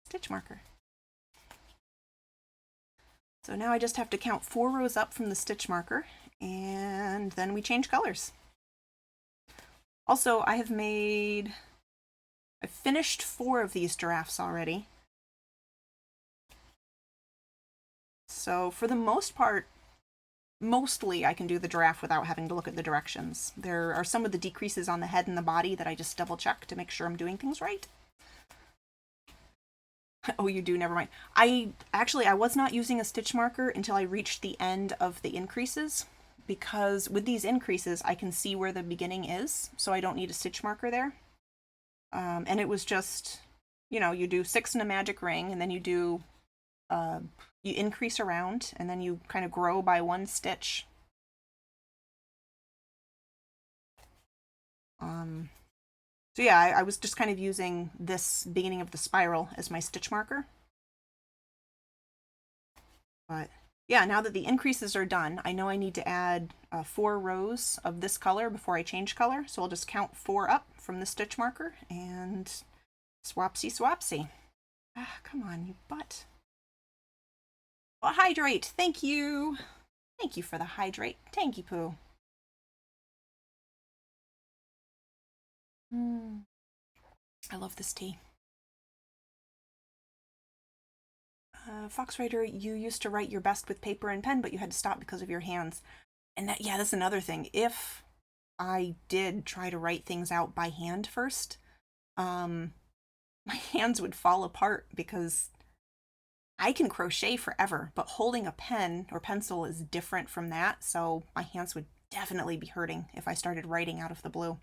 Stitch marker. So now I just have to count 4 rows up from the stitch marker, and then we change colors. Also, I've finished 4 of these giraffes already. So for the most part, mostly I can do the giraffe without having to look at the directions. There are some of the decreases on the head and the body that I just double check to make sure I'm doing things right. Oh, you do? Never mind. I was not using a stitch marker until I reached the end of the increases, because with these increases, I can see where the beginning is, so I don't need a stitch marker there. And it was just, you do 6 in a magic ring, and then you do, you increase around, and then you kind of grow by 1 stitch. So yeah, I was just kind of using this beginning of the spiral as my stitch marker, But yeah, now that the increases are done, I know I need to add 4 rows of this color before I change color. So I'll just count 4 up from the stitch marker and swapsy swapsy. Ah, come on, you butt. Well, hydrate. Thank you. Thank you for the hydrate. Thank you, Pooh. I love this tea. Fox Rider, you used to write your best with paper and pen, but you had to stop because of your hands. And that, yeah, that's another thing. If I did try to write things out by hand first, my hands would fall apart because I can crochet forever, but holding a pen or pencil is different from that, so my hands would definitely be hurting if I started writing out of the blue.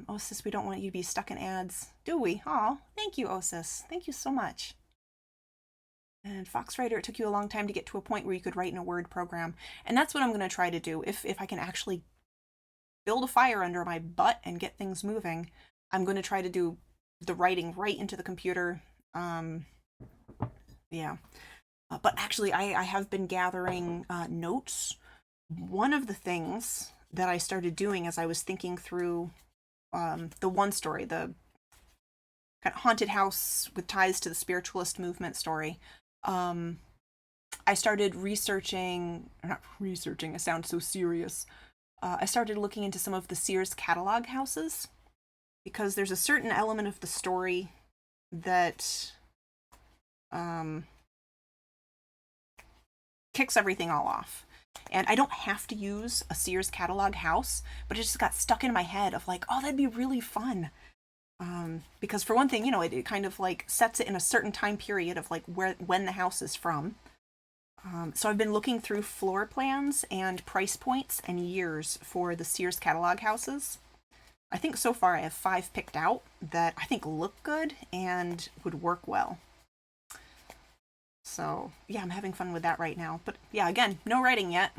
Osis, we don't want you to be stuck in ads, do we? Oh, thank you, Osis. Thank you so much. And Fox Writer, it took you a long time to get to a point where you could write in a Word program. And that's what I'm going to try to do. If I can actually build a fire under my butt and get things moving, I'm going to try to do the writing right into the computer. Yeah. But actually, I have been gathering notes. One of the things that I started doing as I was thinking through the one story, the kind of haunted house with ties to the spiritualist movement story, I started researching, or not researching, it sounds so serious. I started looking into some of the Sears catalog houses because there's a certain element of the story that kicks everything all off. And I don't have to use a Sears catalog house, but it just got stuck in my head of like, oh, that'd be really fun. Because for one thing, you know, it kind of like sets it in a certain time period of like when the house is from. So I've been looking through floor plans and price points and years for the Sears catalog houses. I think so far I have 5 picked out that I think look good and would work well. So yeah, I'm having fun with that right now. But yeah, again, no writing yet.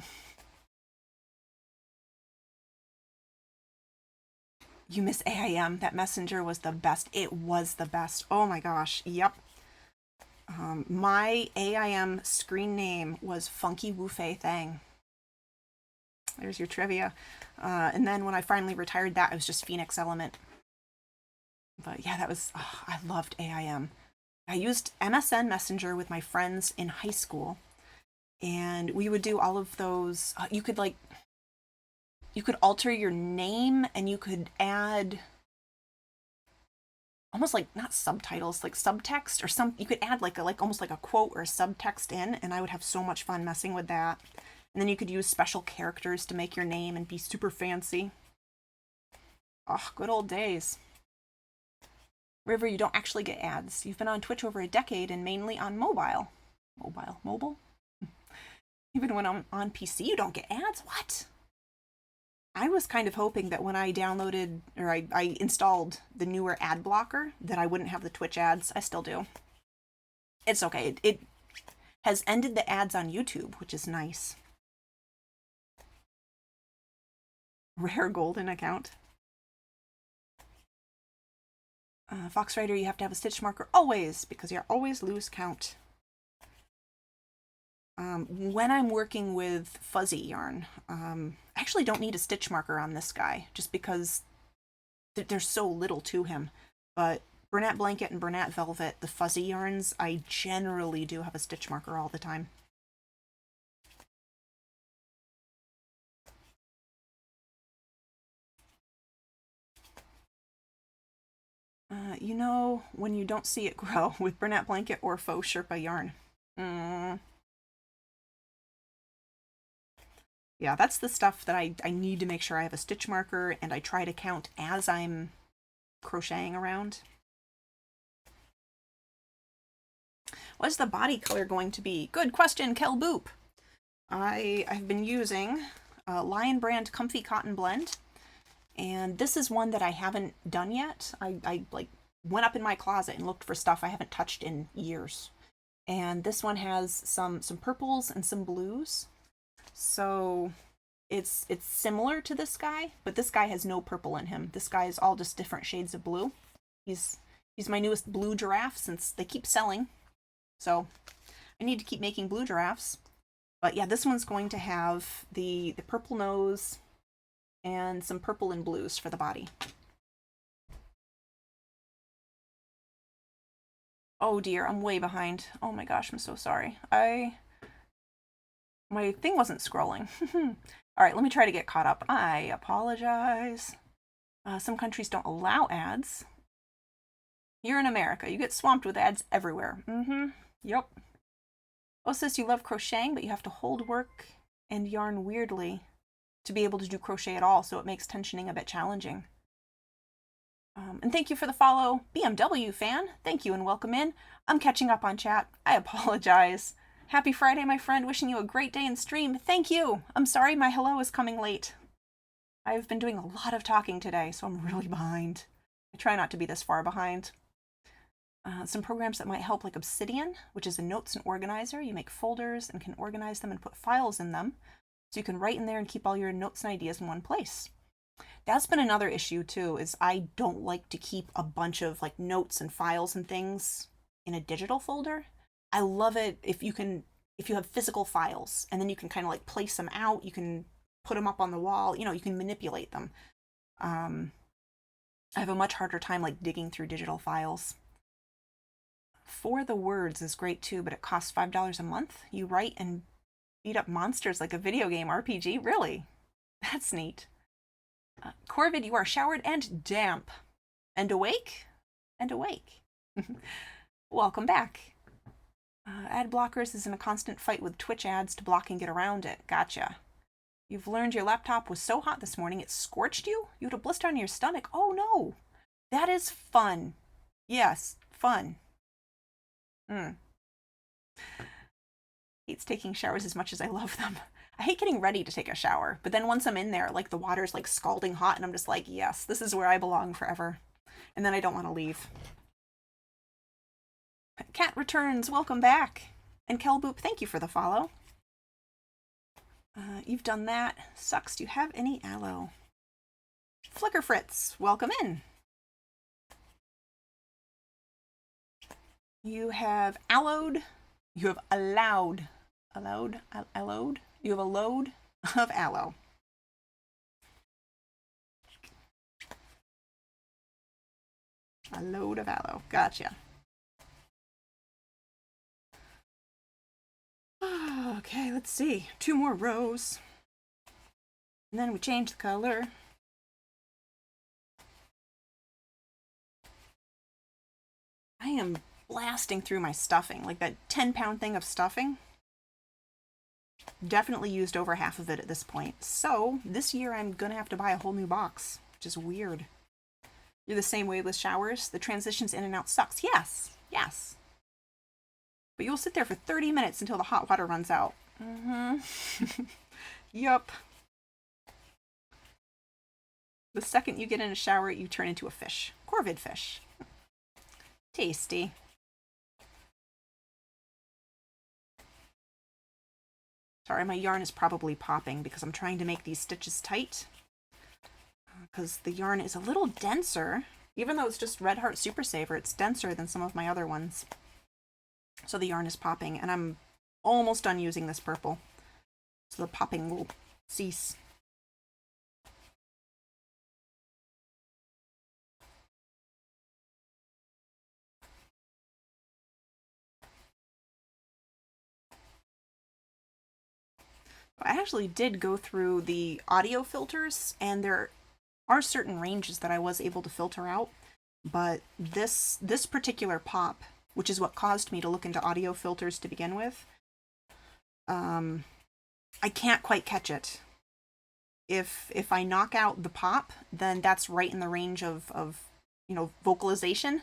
You miss AIM. That messenger was the best. It was the best. Oh my gosh. Yep. My AIM screen name was Funky Wu Fei Thang. There's your trivia. And then when I finally retired that, it was just Phoenix Element. But yeah, that was, oh, I loved AIM. I used MSN Messenger with my friends in high school. And we would do all of those. You could alter your name and you could add almost like not subtitles, like subtext or you could add like almost like a quote or a subtext in, and I would have so much fun messing with that. And then you could use special characters to make your name and be super fancy. Oh, good old days. River, you don't actually get ads. You've been on Twitch over a decade and mainly on mobile. Mobile? Even when I'm on PC, you don't get ads? What? I was kind of hoping that when I downloaded or I installed the newer ad blocker that I wouldn't have the Twitch ads. I still do. It's okay. It has ended the ads on YouTube, which is nice. Rare golden account. Fox Rider, you have to have a stitch marker always because you always lose count. When I'm working with fuzzy yarn, I actually don't need a stitch marker on this guy just because there's so little to him. But Bernat Blanket and Bernat Velvet, the fuzzy yarns, I generally do have a stitch marker all the time. You know when you don't see it grow with Bernat Blanket or Faux Sherpa yarn. Yeah, that's the stuff that I need to make sure I have a stitch marker, and I try to count as I'm crocheting around. What's the body color going to be? Good question, Kel Boop. I've been using Lion Brand Comfy Cotton Blend, and this is one that I haven't done yet. I like went up in my closet and looked for stuff I haven't touched in years. And this one has some purples and some blues. So it's similar to this guy, but this guy has no purple in him. This guy is all just different shades of blue. He's my newest blue giraffe since they keep selling. So I need to keep making blue giraffes. But yeah, this one's going to have the purple nose and some purple and blues for the body. Oh dear, I'm way behind. Oh my gosh, I'm so sorry. My thing wasn't scrolling. All right, let me try to get caught up. I apologize. Some countries don't allow ads. Here in America, you get swamped with ads everywhere. Yep. Oh, sis, you love crocheting, but you have to hold work and yarn weirdly to be able to do crochet at all, so it makes tensioning a bit challenging. And thank you for the follow, BMW fan. Thank you and welcome in. I'm catching up on chat. I apologize. Happy Friday, my friend. Wishing you a great day in stream. Thank you. I'm sorry my hello is coming late. I've been doing a lot of talking today, so I'm really behind. I try not to be this far behind. Some programs that might help, like Obsidian, which is a notes and organizer. You make folders and can organize them and put files in them. So you can write in there and keep all your notes and ideas in one place. That's been another issue too, is I don't like to keep a bunch of like notes and files and things in a digital folder. I love it if you have physical files and then you can kind of like place them out, you can put them up on the wall, you can manipulate them. I have a much harder time like digging through digital files. For the Words is great too, but it costs $5 a month. You write and beat up monsters like a video game RPG? Really? That's neat. Corvid, you are showered and damp. And awake? And awake. Welcome back. Ad blockers is in a constant fight with Twitch ads to block and get around it. Gotcha. You've learned your laptop was so hot this morning it scorched you? You had a blister on your stomach? Oh no. That is fun. Yes, fun. Hates taking showers as much as I love them. I hate getting ready to take a shower, but then once I'm in there, like the water's like scalding hot and I'm just like, yes, this is where I belong forever. And then I don't want to leave. Cat returns, welcome back. And Kelboop, thank you for the follow. You've done that. Sucks, do you have any aloe? Flicker Fritz, welcome in. You have allowed. You have allowed. Allowed? You have a load of aloe. A load of aloe. Gotcha. Okay, let's see. 2 more rows. And then we change the color. I am blasting through my stuffing, like that 10-pound thing of stuffing. Definitely used over half of it at this point. So this year I'm gonna have to buy a whole new box, which is weird. You're the same way with showers. The transitions in and out sucks. Yes. But you'll sit there for 30 minutes until the hot water runs out. Yup. The second you get in a shower, you turn into a fish. Corvid fish. Tasty. Sorry, my yarn is probably popping because I'm trying to make these stitches tight. Because the yarn is a little denser. Even though it's just Red Heart Super Saver, it's denser than some of my other ones. So the yarn is popping, and I'm almost done using this purple. So the popping will cease. I actually did go through the audio filters, and there are certain ranges that I was able to filter out, but this particular pop, which is what caused me to look into audio filters to begin with, I can't quite catch it. If I knock out the pop, then that's right in the range of vocalization.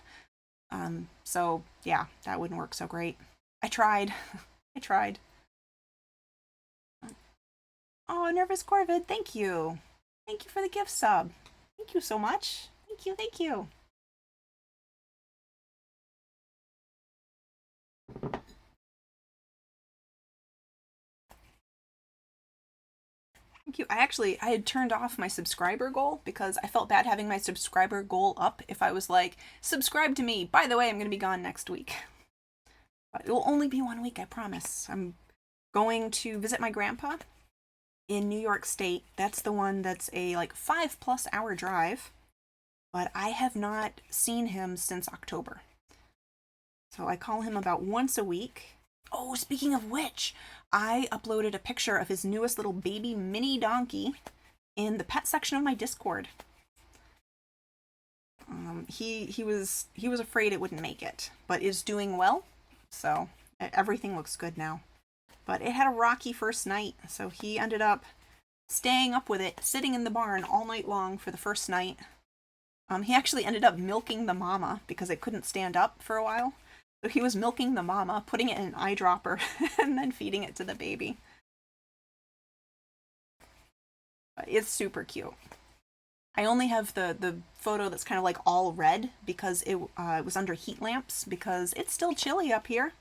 So yeah, that wouldn't work so great. I tried. I tried. Oh, Nervous Corvid, thank you. Thank you for the gift sub. Thank you so much. Thank you. Thank you. I had turned off my subscriber goal because I felt bad having my subscriber goal up if I was like, subscribe to me. By the way, I'm going to be gone next week. But it will only be 1 week, I promise. I'm going to visit my grandpa in New York State. That's the one that's a like 5+ hour drive, but I have not seen him since October. So I call him about once a week. Oh, speaking of which, I uploaded a picture of his newest little baby mini donkey in the pet section of my Discord. He was afraid it wouldn't make it, but is doing well, so everything looks good now. But it had a rocky first night, so he ended up staying up with it, sitting in the barn all night long for the first night. He actually ended up milking the mama because it couldn't stand up for a while. So he was milking the mama, putting it in an eyedropper, and then feeding it to the baby. But it's super cute. I only have the photo that's kind of like all red because it was under heat lamps because it's still chilly up here.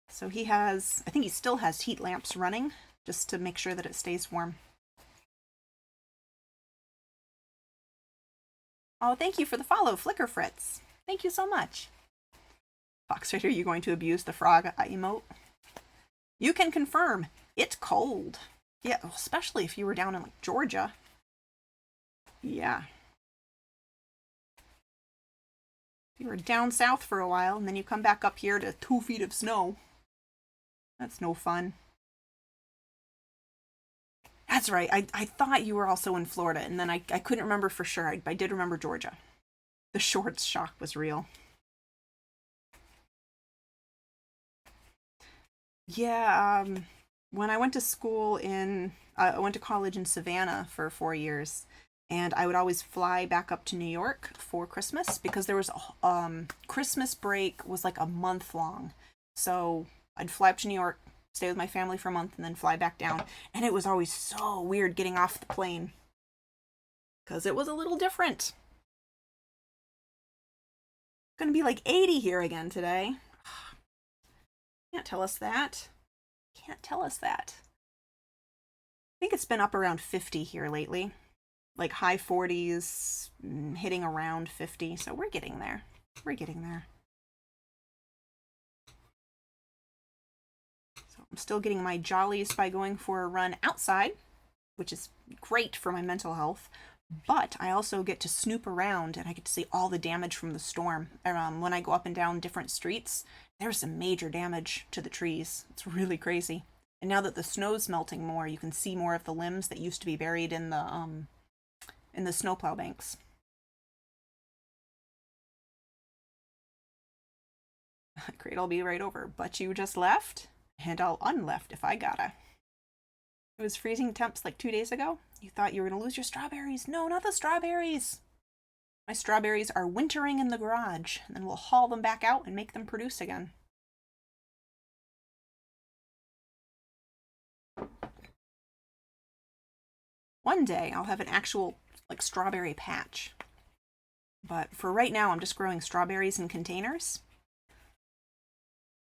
So I think he still has heat lamps running just to make sure that it stays warm. Oh, thank you for the follow, Flicker Fritz. Thank you so much. Foxrider, are you going to abuse the frog emote? You can confirm it's cold. Yeah, especially if you were down in like Georgia. Yeah. You were down south for a while, and then you come back up here to 2 feet of snow. That's no fun. That's right. I thought you were also in Florida, and then I couldn't remember for sure. I did remember Georgia. The shorts shock was real. Yeah, when I went to I went to college in Savannah for 4 years, and I would always fly back up to New York for Christmas because there was Christmas break was like a month long. So I'd fly up to New York, stay with my family for a month, and then fly back down. And it was always so weird getting off the plane because it was a little different. It's gonna be like 80 here again today. Can't tell us that. Can't tell us that. I think it's been up around 50 here lately. Like high 40s, hitting around 50. So we're getting there. We're getting there. So I'm still getting my jollies by going for a run outside, which is great for my mental health. But I also get to snoop around and I get to see all the damage from the storm. When I go up and down different streets, there's some major damage to the trees. It's really crazy. And now that the snow's melting more, you can see more of the limbs that used to be buried in the snowplow banks. Great, I'll be right over. But you just left, and I'll unleft if I gotta. It was freezing temps like 2 days ago. You thought you were gonna lose your strawberries. No, not the strawberries. My strawberries are wintering in the garage, and then we'll haul them back out and make them produce again. One day I'll have an actual like strawberry patch. But for right now I'm just growing strawberries in containers.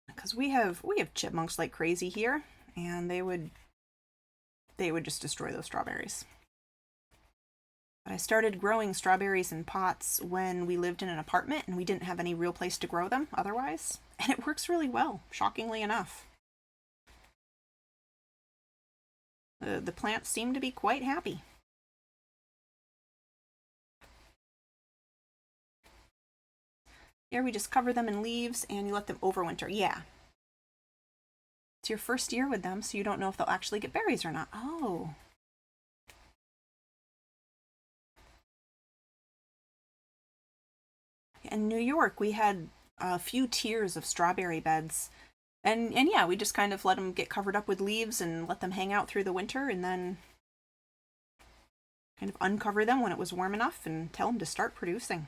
Because we have chipmunks like crazy here, and they would just destroy those strawberries. But I started growing strawberries in pots when we lived in an apartment and we didn't have any real place to grow them otherwise. And it works really well, shockingly enough. The plants seem to be quite happy. Here we just cover them in leaves and you let them overwinter. Yeah. It's your first year with them, so you don't know if they'll actually get berries or not. Oh. In New York, we had a few tiers of strawberry beds. And yeah, we just kind of let them get covered up with leaves and let them hang out through the winter and then kind of uncover them when it was warm enough and tell them to start producing.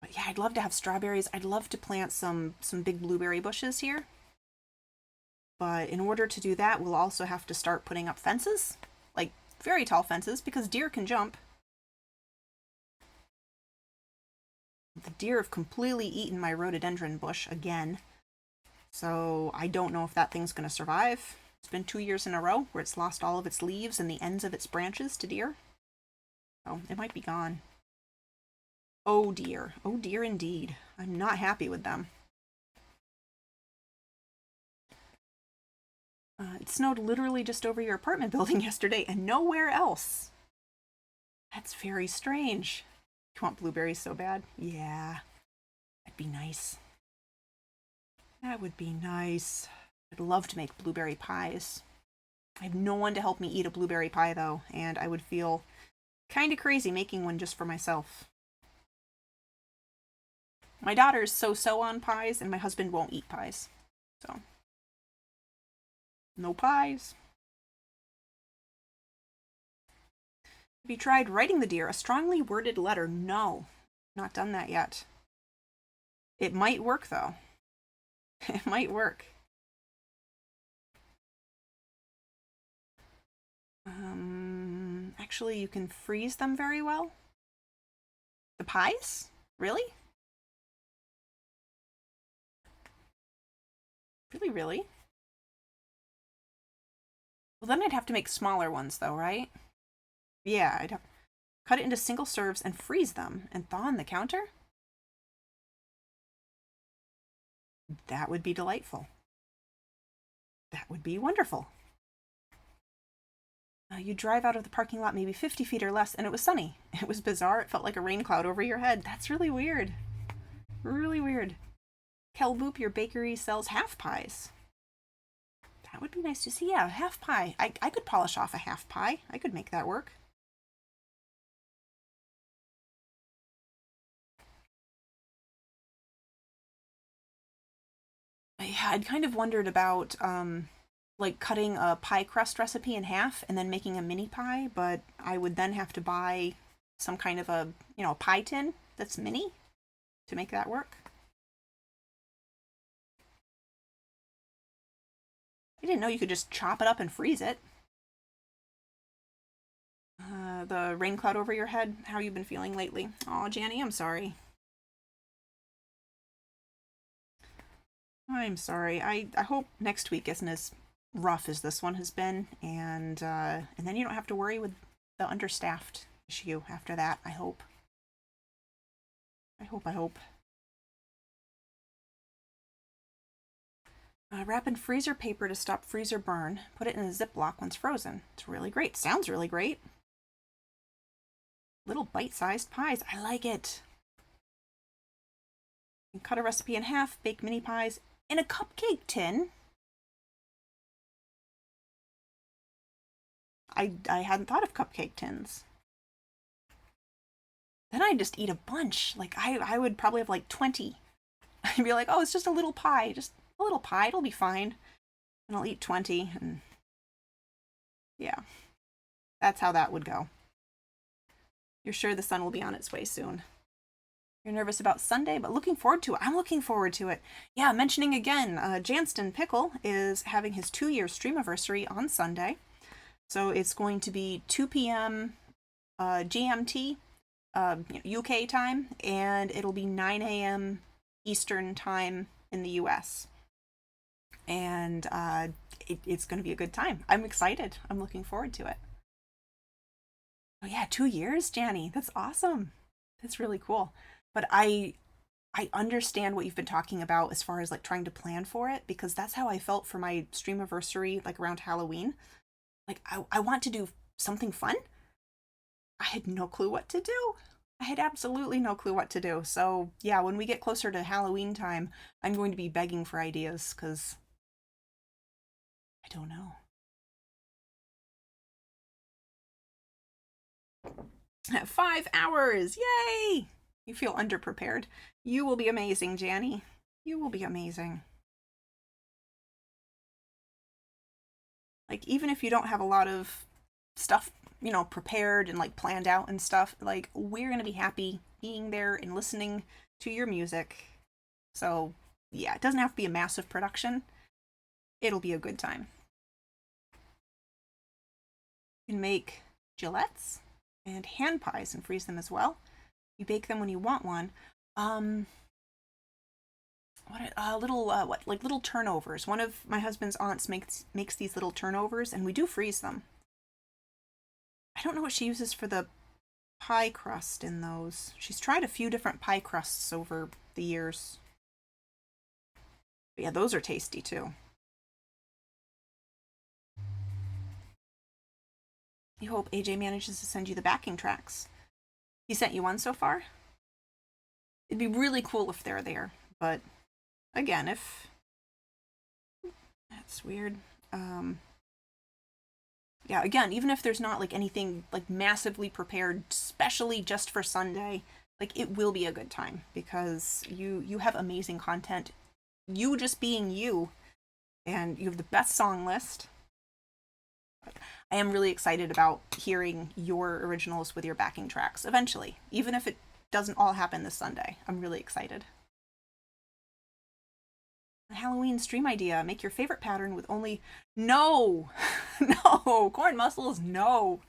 But yeah, I'd love to have strawberries. I'd love to plant some big blueberry bushes here. But in order to do that, we'll also have to start putting up fences, like very tall fences, because deer can jump. The deer have completely eaten my rhododendron bush again. So I don't know if that thing's going to survive. It's been 2 years in a row where it's lost all of its leaves and the ends of its branches to deer. So it might be gone. Oh dear. Oh dear indeed. I'm not happy with them. It snowed literally just over your apartment building yesterday and nowhere else. That's very strange. You want blueberries so bad? Yeah, that'd be nice. That would be nice. I'd love to make blueberry pies. I have no one to help me eat a blueberry pie though, and I would feel kind of crazy making one just for myself. My daughter's so on pies, and my husband won't eat pies. So, no pies. Have you tried writing the deer a strongly worded letter? No, not done that yet. It might work though. It might work. Actually, you can freeze them very well. The pies? Really? Really, really? Well, then I'd have to make smaller ones though, right? Yeah, I'd have to cut it into single serves and freeze them and thaw on the counter. That would be delightful. That would be wonderful. You drive out of the parking lot maybe 50 feet or less, and it was sunny. It was bizarre. It felt like a rain cloud over your head. That's really weird. Really weird. Kelboop, your bakery sells half pies. That would be nice to see. Yeah, half pie. I could polish off a half pie. I could make that work. Yeah, I'd kind of wondered about like cutting a pie crust recipe in half and then making a mini pie, but I would then have to buy some kind of a, pie tin that's mini to make that work. I didn't know you could just chop it up and freeze it. The rain cloud over your head, how you been feeling lately? Oh, Janny, I'm sorry. I'm sorry. I hope next week isn't as rough as this one has been, and then you don't have to worry with the understaffed issue after that. I hope. I hope. Wrap in freezer paper to stop freezer burn. Put it in a Ziploc once frozen. It's really great. Sounds really great. Little bite-sized pies. I like it. You can cut a recipe in half, bake mini pies in a cupcake tin. I hadn't thought of cupcake tins. Then I'd just eat a bunch. Like I would probably have like 20. I'd be like, oh, it's just a little pie. Just a little pie. It'll be fine. And I'll eat 20. And yeah, that's how that would go. You're sure the sun will be on its way soon. You're nervous about Sunday, but looking forward to it. I'm looking forward to it. Yeah, mentioning again, Janston Pickle is having his 2-year streamiversary on Sunday. So it's going to be 2 p.m. GMT, UK time, and it'll be 9 a.m. Eastern time in the US. And it's going to be a good time. I'm excited. I'm looking forward to it. Oh yeah, 2 years, Janny. That's awesome. That's really cool. But I understand what you've been talking about as far as like trying to plan for it, because that's how I felt for my streamiversary, like around Halloween. Like I want to do something fun. I had no clue what to do. I had absolutely no clue what to do. So yeah, when we get closer to Halloween time, I'm going to be begging for ideas because I don't know. 5 hours! Yay! You feel underprepared. You will be amazing, Janny. You will be amazing. Like, even if you don't have a lot of stuff, prepared and like planned out and stuff, like, we're gonna be happy being there and listening to your music. So, yeah, it doesn't have to be a massive production. It'll be a good time. You can make gillettes and hand pies and freeze them as well. You bake them when you want one. Little turnovers. One of my husband's aunts makes these little turnovers, and we do freeze them. I don't know what she uses for the pie crust in those. She's tried a few different pie crusts over the years. But yeah, those are tasty too. You hope AJ manages to send you the backing tracks. He sent you one so far? It'd be really cool if they're there, but again, if that's weird. Yeah, again, even if there's not like anything like massively prepared specially just for Sunday, like it will be a good time because you have amazing content. You just being you, and you have the best song list. I am really excited about hearing your originals with your backing tracks eventually, even if it doesn't all happen this Sunday. I'm really excited. Halloween stream idea. Make your favorite pattern with only. No! No! Corn mussels, no!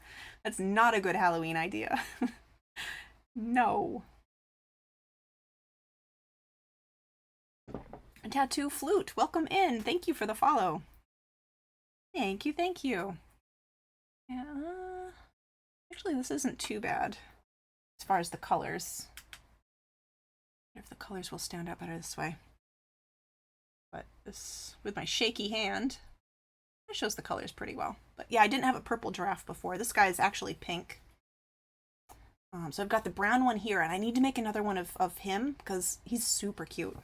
That's not a good Halloween idea. No. Tattoo Flute, welcome in. Thank you for the follow. Thank you, thank you. Yeah. Actually, this isn't too bad as far as the colors. If the colors will stand out better this way. But this, with my shaky hand, it shows the colors pretty well. But yeah, I didn't have a purple giraffe before. This guy is actually pink. So I've got the brown one here, and I need to make another one of him because he's super cute.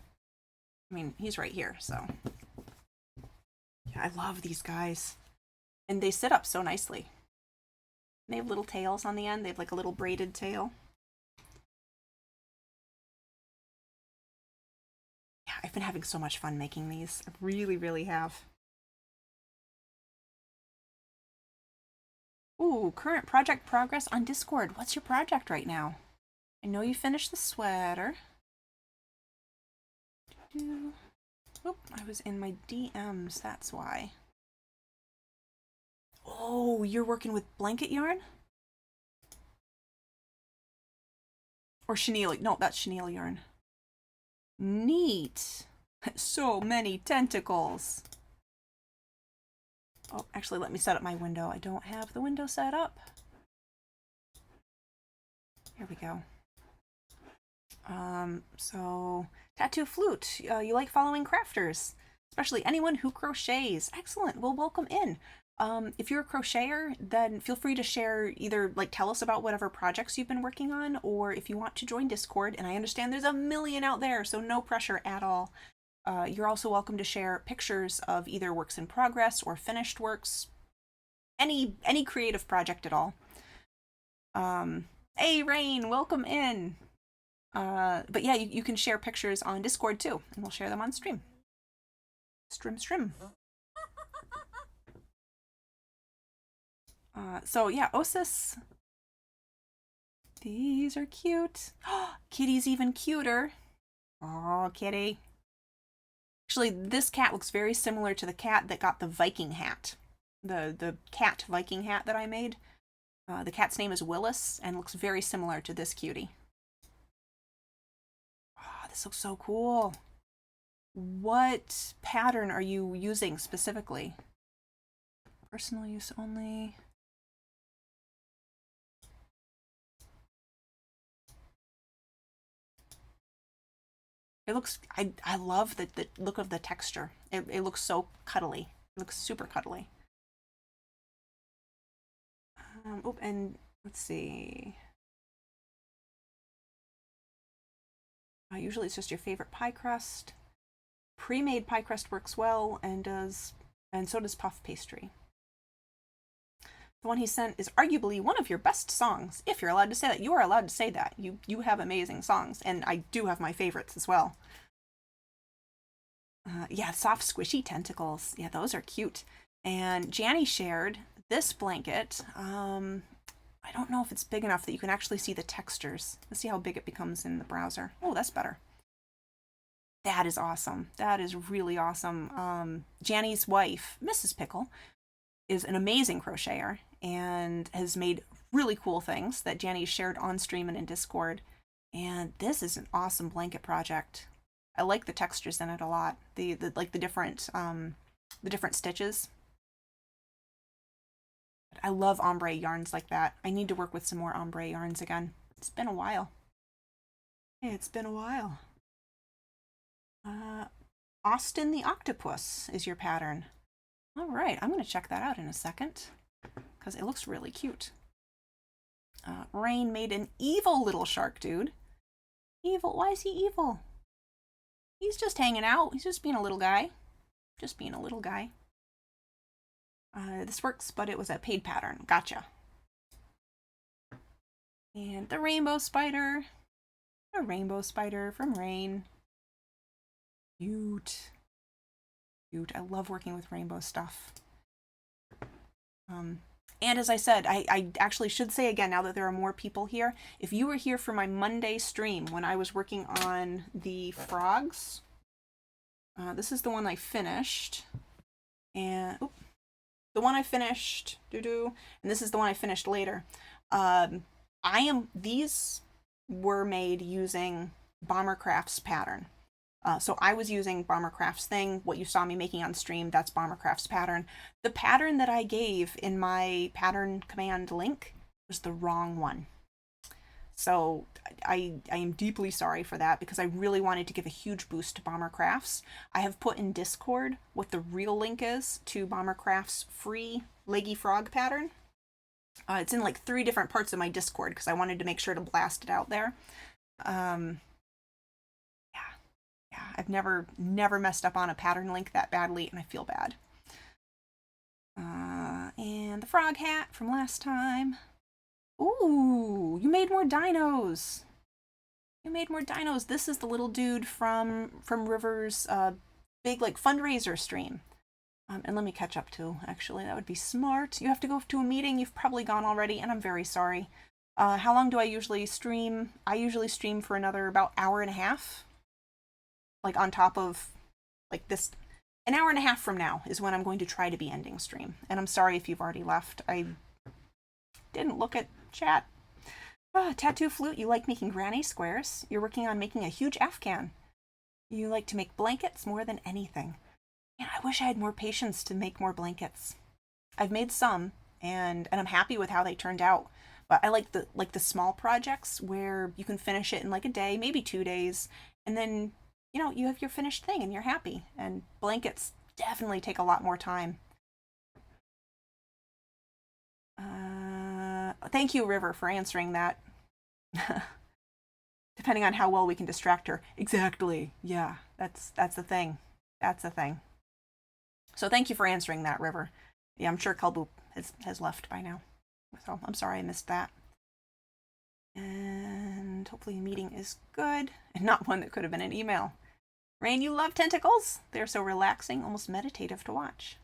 I mean, he's right here, so. Yeah, I love these guys. And they sit up so nicely. They have little tails on the end. They have like a little braided tail. Yeah, I've been having so much fun making these. I really, really have. Ooh, current project progress on Discord. What's your project right now? I know you finished the sweater. Oop, I was in my DMs, that's why. Oh, you're working with blanket yarn? Or chenille. No, that's chenille yarn. Neat. So many tentacles. Oh, actually, let me set up my window. I don't have the window set up. Here we go. So Tattoo Flute, you like following crafters, especially anyone who crochets. Excellent. Well, welcome in. If you're a crocheter, then feel free to share, either like tell us about whatever projects you've been working on, or if you want to join Discord, and I understand there's a million out there, so no pressure at all. You're also welcome to share pictures of either works in progress or finished works, any creative project at all. Hey Rain, welcome in. But yeah, you can share pictures on Discord too, and we'll share them on stream. Strim. So yeah, Osis. These are cute. Kitty's even cuter. Oh, Kitty. Actually, this cat looks very similar to the cat that got the Viking hat. The cat Viking hat that I made. The cat's name is Willis and looks very similar to this cutie. Oh, this looks so cool. What pattern are you using specifically? Personal use only. It looks, I love the look of the texture. It looks so cuddly. It looks super cuddly. Oh, and let's see. Usually it's just your favorite pie crust. Pre-made pie crust works well, and so does puff pastry. The one he sent is arguably one of your best songs, if you're allowed to say that. You are allowed to say that. You have amazing songs, and I do have my favorites as well. Yeah, soft squishy tentacles. Yeah, those are cute. And Janny shared this blanket. I don't know if it's big enough that you can actually see the textures. Let's see how big it becomes in the browser. Oh, that's better. That is awesome. That is really awesome. Janny's wife, Mrs. Pickle, is an amazing crocheter and has made really cool things that Janny shared on stream and in Discord. And this is an awesome blanket project. I like the textures in it a lot. The different stitches. I love ombre yarns like that. I need to work with some more ombre yarns again. It's been a while. It's been a while. Austin the Octopus is your pattern. All right, I'm going to check that out in a second because it looks really cute. Rain made an evil little shark dude. Evil? Why is he evil? He's just hanging out. He's just being a little guy. Just being a little guy. This works, but it was a paid pattern. Gotcha. And the rainbow spider. A rainbow spider from Rain. Cute. Cute. I love working with rainbow stuff. And as I said, I actually should say again, now that there are more people here, if you were here for my Monday stream when I was working on the frogs, this is the one I finished. And the one I finished, and this is the one I finished later. These were made using Bomber Craft's pattern. So I was using Bomber Craft's thing. What you saw me making on stream, that's Bomber Craft's pattern. The pattern that I gave in my pattern command link was the wrong one. So I am deeply sorry for that because I really wanted to give a huge boost to Bomber Crafts. I have put in Discord what the real link is to Bomber Crafts' free Leggy Frog pattern. It's in like 3 different parts of my Discord because I wanted to make sure to blast it out there. Yeah, I've never messed up on a pattern link that badly, and I feel bad. And the frog hat from last time. Ooh, you made more dinos. You made more dinos. This is the little dude from River's big like fundraiser stream. And let me catch up too, actually. That would be smart. You have to go to a meeting. You've probably gone already, and I'm very sorry. How long do I usually stream? I usually stream for another about hour and a half. Like on top of like this, an hour and a half from now is when I'm going to try to be ending stream. And I'm sorry if you've already left. I didn't look at chat. Tattoo Flute, you like making granny squares. You're working on making a huge Afghan. You like to make blankets more than anything. Man, I wish I had more patience to make more blankets. I've made some, and I'm happy with how they turned out. But I like the small projects where you can finish it in like a day, maybe 2 days, and then you have your finished thing and you're happy. And blankets definitely take a lot more time. Thank you, River, for answering that. Depending on how well we can distract her. Exactly. Yeah, that's the thing. That's the thing. So thank you for answering that, River. Yeah, I'm sure Kalboop has left by now. So I'm sorry I missed that. And hopefully the meeting is good and not one that could have been an email. Rain, you love tentacles. They're so relaxing, almost meditative to watch.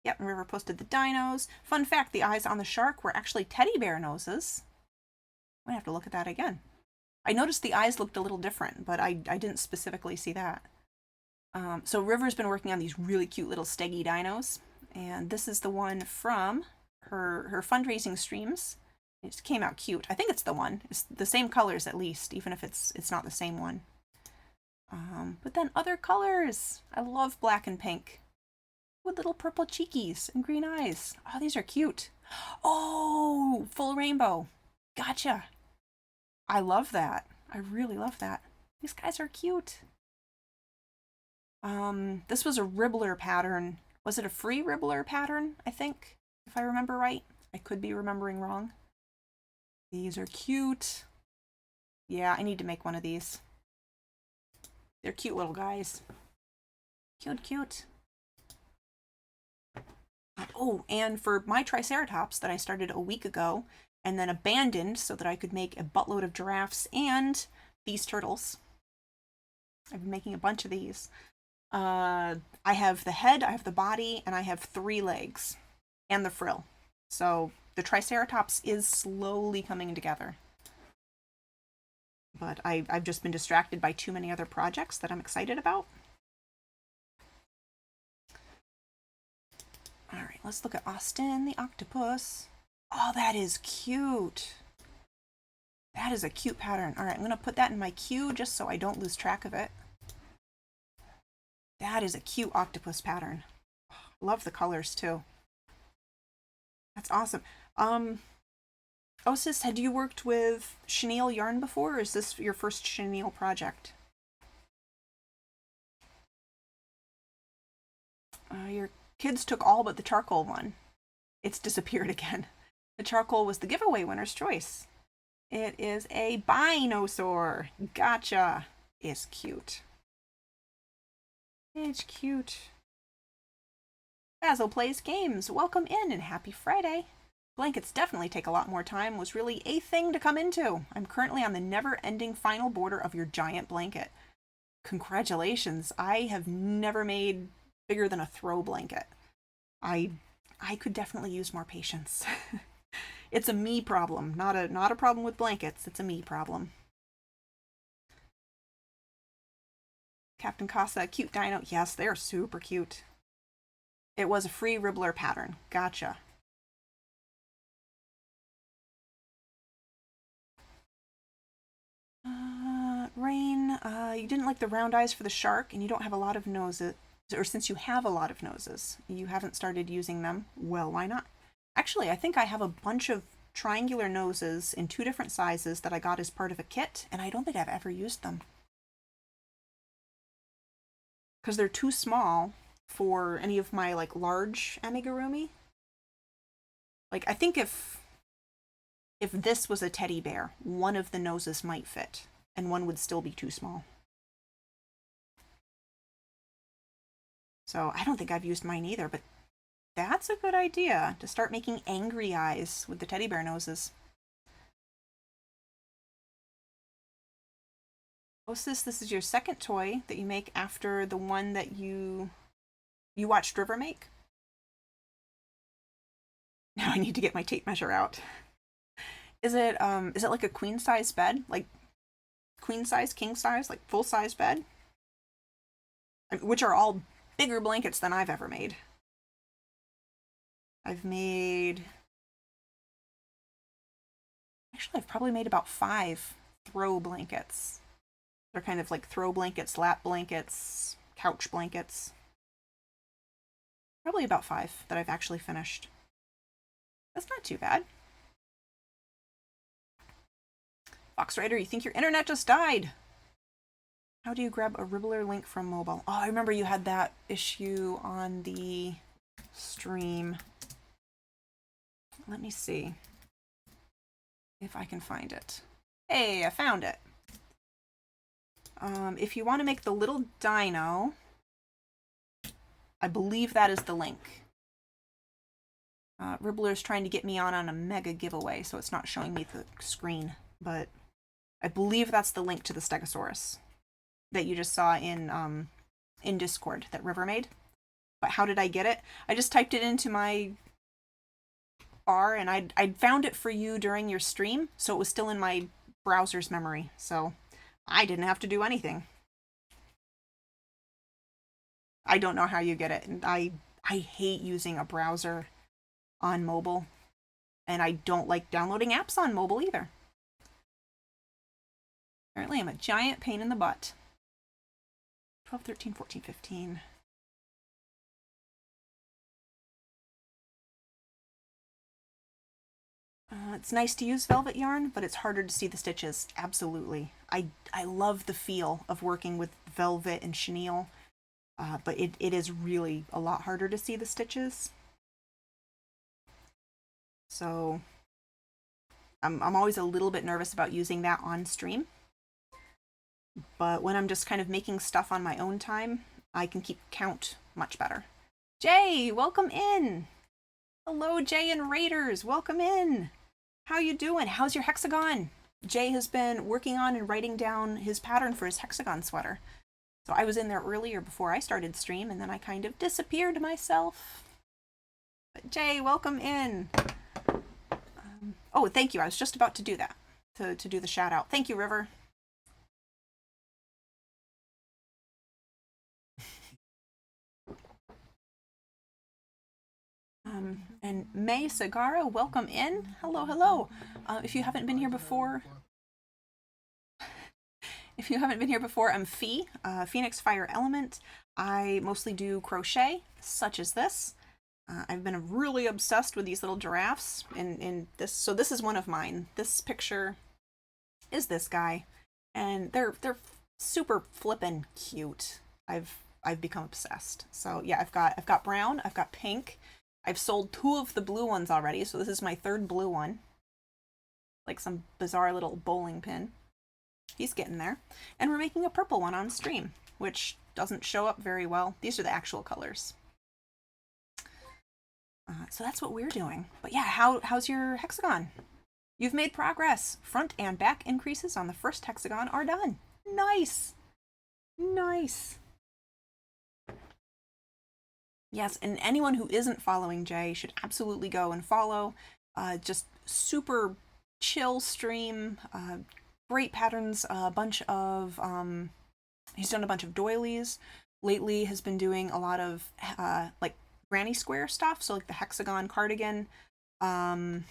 Yep, River posted the dinos. Fun fact, the eyes on the shark were actually teddy bear noses. I'm gonna have to look at that again. I noticed the eyes looked a little different, but I didn't specifically see that. So River's been working on these really cute little steggy dinos, and this is the one from her fundraising streams. It just came out cute. I think it's the one. It's the same colors at least, even if it's not the same one. But then other colors. I love black and pink. With little purple cheekies and green eyes. Oh, these are cute. Oh, full rainbow. Gotcha. I love that. I really love that. These guys are cute. This was a Ribbler pattern. Was it a free Ribbler pattern, I think, if I remember right? I could be remembering wrong. These are cute. Yeah, I need to make one of these. They're cute little guys. Cute, cute. Oh, and for my Triceratops that I started a week ago and then abandoned so that I could make a buttload of giraffes and these turtles. I've been making a bunch of these. I have the head, I have the body, and I have 3 legs and the frill. So the Triceratops is slowly coming together. But I've just been distracted by too many other projects that I'm excited about. All right, let's look at Austin the Octopus. Oh, that is cute. That is a cute pattern. All right, I'm going to put that in my queue just so I don't lose track of it. That is a cute octopus pattern. Love the colors too. That's awesome. Osis, had you worked with chenille yarn before, or is this your first chenille project? Your kids took all but the charcoal one. It's disappeared again. The charcoal was the giveaway winner's choice. It is a Binosaur. Gotcha. It's cute. It's cute. Basil plays games. Welcome in and happy Friday. Blankets definitely take a lot more time. Was really a thing to come into. I'm currently on the never-ending final border of your giant blanket. Congratulations. I have never made bigger than a throw blanket. I could definitely use more patience. It's a me problem, not a problem with blankets. It's a me problem. Captain Casa, cute dino. Yes, they're super cute. It was a free Ribbler pattern. Gotcha. Rain, you didn't like the round eyes for the shark, and you don't have a lot of noses. Or since you have a lot of noses, you haven't started using them. Well, why not? Actually, I think I have a bunch of triangular noses in 2 different sizes that I got as part of a kit, and I don't think I've ever used them. Because they're too small for any of my, like, large amigurumi. Like, I think if this was a teddy bear, one of the noses might fit, and one would still be too small. So I don't think I've used mine either, but that's a good idea, to start making angry eyes with the teddy bear noses. Osis, this is your second toy that you make after the one that you watched River make? Now I need to get my tape measure out. Is it like a queen size bed? Like queen size, king size, like full size bed? Which are all bigger blankets than I've ever made. Actually, I've probably made about 5 throw blankets. They're kind of like throw blankets, lap blankets, couch blankets. Probably about 5 that I've actually finished. That's not too bad. Fox Rider, you think your internet just died? How do you grab a Ribbler link from mobile? Oh, I remember you had that issue on the stream. Let me see if I can find it. Hey, I found it. If you want to make the little dino, I believe that is the link. Ribbler's trying to get me on a mega giveaway, so it's not showing me the screen, but I believe that's the link to the Stegosaurus that you just saw in Discord that River made. But how did I get it? I just typed it into my bar, and I'd found it for you during your stream, so it was still in my browser's memory, so I didn't have to do anything. I don't know how you get it, and I hate using a browser on mobile, and I don't like downloading apps on mobile either. Apparently I'm a giant pain in the butt. 12, 13, 14, 15. It's nice to use velvet yarn, but it's harder to see the stitches. Absolutely. I love the feel of working with velvet and chenille, but it is really a lot harder to see the stitches. So I'm always a little bit nervous about using that on stream. But when I'm just kind of making stuff on my own time, I can keep count much better. Jay, welcome in. Hello, Jay and Raiders. Welcome in. How you doing? How's your hexagon? Jay has been working on and writing down his pattern for his hexagon sweater. So I was in there earlier before I started stream, and then I kind of disappeared myself. But Jay, welcome in. Oh, thank you. I was just about to do that, to do the shout out. Thank you, River. And May Sagara, welcome in. Hello, hello. If you haven't been here before, If you haven't been here before, I'm Fee, Phoenix Fire Element. I mostly do crochet, such as this. I've been really obsessed with these little giraffes in this. So this is one of mine. This picture is this guy, and they're super flippin' cute. I've become obsessed. So yeah, I've got brown, I've got pink. I've sold 2 of the blue ones already, so this is my 3rd blue one. Like some bizarre little bowling pin. He's getting there. And we're making a purple one on stream, which doesn't show up very well. These are the actual colors. So that's what we're doing. But yeah, how's your hexagon? You've made progress. Front and back increases on the first hexagon are done. Nice. Nice. Yes, and anyone who isn't following Jay should absolutely go and follow. Just super chill stream, great patterns, a bunch of, he's done a bunch of doilies. Lately has been doing a lot of, like, granny square stuff, so like the hexagon cardigan. Ooh,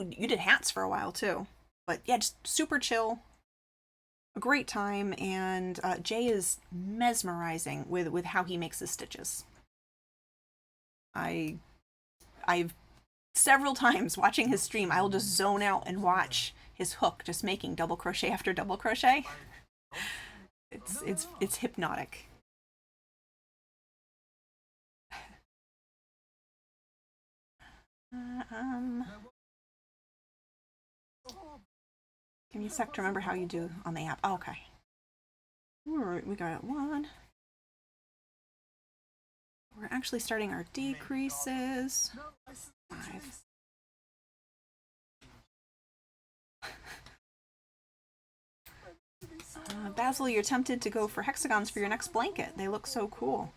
you did hats for a while too. But yeah, just super chill, a great time, and Jay is mesmerizing with how he makes his stitches. I've several times watching his stream, I'll just zone out and watch his hook just making double crochet after double crochet. It's hypnotic. Give me a sec to remember how you do on the app. Oh, okay. All right, we got 1. We're actually starting our decreases. 5. Basil, you're tempted to go for hexagons for your next blanket. They look so cool.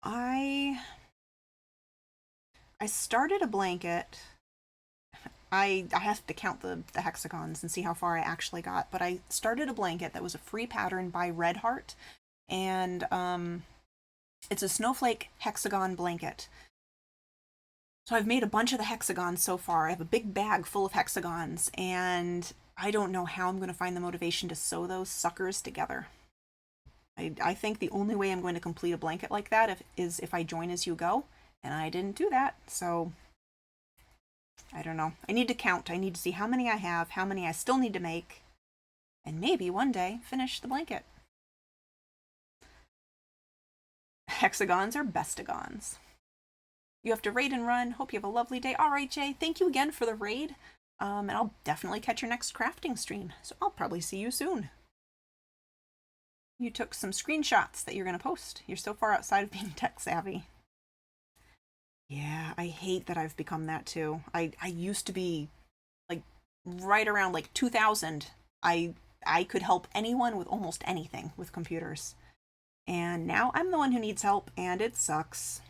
I started a blanket. I have to count the hexagons and see how far I actually got, but I started a blanket that was a free pattern by Red Heart, and it's a snowflake hexagon blanket. So I've made a bunch of the hexagons so far. I have a big bag full of hexagons, and I don't know how I'm going to find the motivation to sew those suckers together. I think the only way I'm going to complete a blanket like that is if I join as you go, and I didn't do that, so I don't know. I need to count. I need to see how many I have, how many I still need to make, and maybe one day finish the blanket. Hexagons are bestagons. You have to raid and run. Hope you have a lovely day. All right, Jay, thank you again for the raid. And I'll definitely catch your next crafting stream, so I'll probably see you soon. You took some screenshots that you're going to post. You're so far outside of being tech savvy. Yeah, I hate that I've become that too. I used to be, like, right around, like, 2000. I could help anyone with almost anything with computers. And now I'm the one who needs help, and it sucks.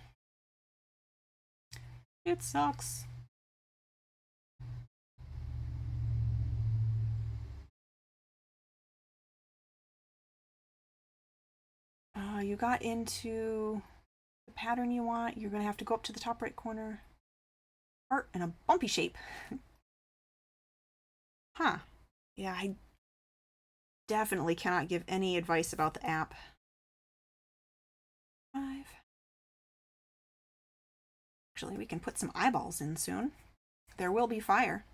It sucks. You got into the pattern you want. You're going to have to go up to the top right corner. Heart in a bumpy shape. Huh. Yeah, I definitely cannot give any advice about the app. 5. Actually, we can put some eyeballs in soon. There will be fire.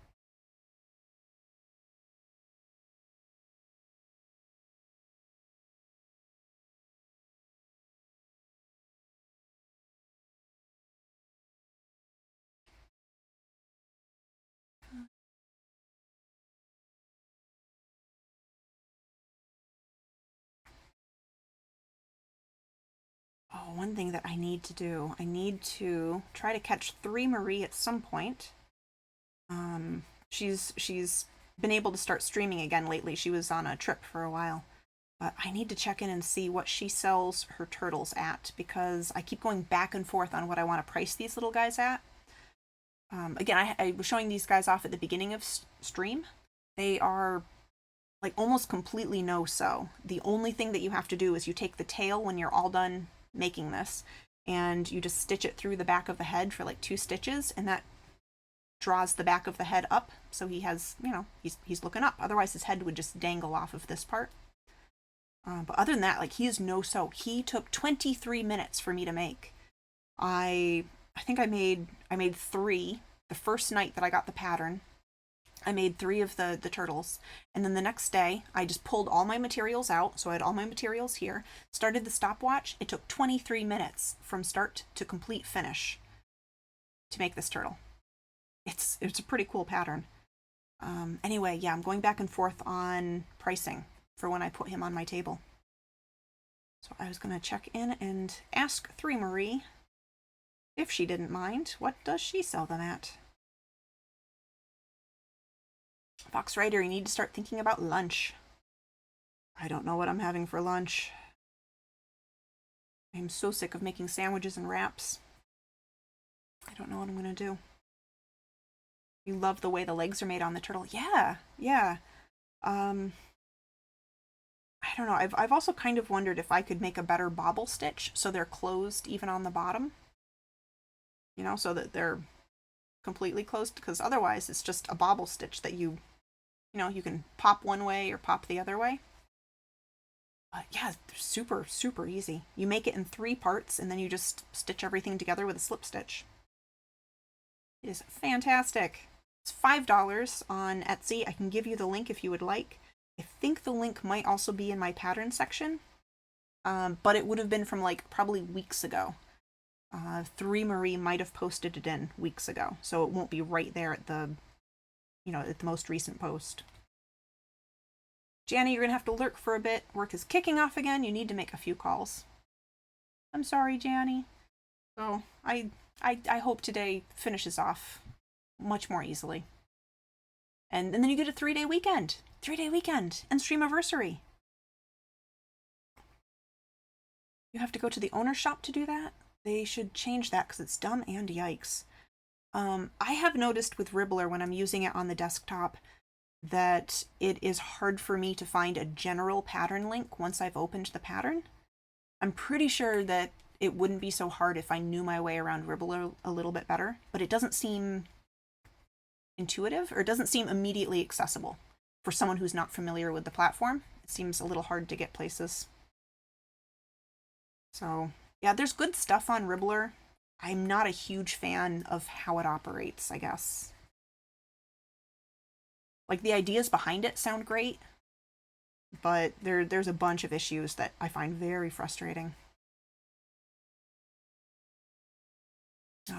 Oh, one thing that I need to do, I need to try to catch 3 Marie at some point. She's been able to start streaming again lately. She was on a trip for a while. But I need to check in and see what she sells her turtles at, because I keep going back and forth on what I want to price these little guys at. Again, I was showing these guys off at the beginning of stream. They are like almost completely no-sew. The only thing that you have to do is you take the tail when you're all done making this, and you just stitch it through the back of the head for like 2 stitches, and that draws the back of the head up, so he has, he's looking up. Otherwise, his head would just dangle off of this part. But other than that, like, he is no-sew. He took 23 minutes for me to make. I think I made 3 the first night that I got the pattern. I made 3 of the turtles, and then the next day I just pulled all my materials out, so I had all my materials here, started the stopwatch. It took 23 minutes from start to complete finish to make this turtle. It's a pretty cool pattern. Anyway, yeah, I'm going back and forth on pricing for when I put him on my table. So I was going to check in and ask 3 Marie if she didn't mind. What does she sell them at? Fox Rider, you need to start thinking about lunch. I don't know what I'm having for lunch. I'm so sick of making sandwiches and wraps. I don't know what I'm going to do. You love the way the legs are made on the turtle. Yeah. I don't know. I've also kind of wondered if I could make a better bobble stitch so they're closed even on the bottom. So that they're completely closed, because otherwise it's just a bobble stitch that you can pop one way or pop the other way. But yeah, they're super, super easy. You make it in 3 parts and then you just stitch everything together with a slip stitch. It is fantastic. It's $5 on Etsy. I can give you the link if you would like. I think the link might also be in my pattern section, but it would have been from like probably weeks ago. 3 Marie might have posted it in weeks ago, so it won't be right there at the most recent post. Janny, you're gonna have to lurk for a bit. Work is kicking off again. You need to make a few calls. I'm sorry, Janny. So I hope today finishes off much more easily. And then you get a 3-day weekend. 3-day weekend and streamiversary. You have to go to the owner's shop to do that? They should change that because it's dumb and yikes. I have noticed with Ribbler when I'm using it on the desktop that it is hard for me to find a general pattern link once I've opened the pattern. I'm pretty sure that it wouldn't be so hard if I knew my way around Ribbler a little bit better, but it doesn't seem intuitive, or it doesn't seem immediately accessible for someone who's not familiar with the platform. It seems a little hard to get places. So yeah, there's good stuff on Ribbler. I'm not a huge fan of how it operates, I guess. Like, the ideas behind it sound great, but there's a bunch of issues that I find very frustrating.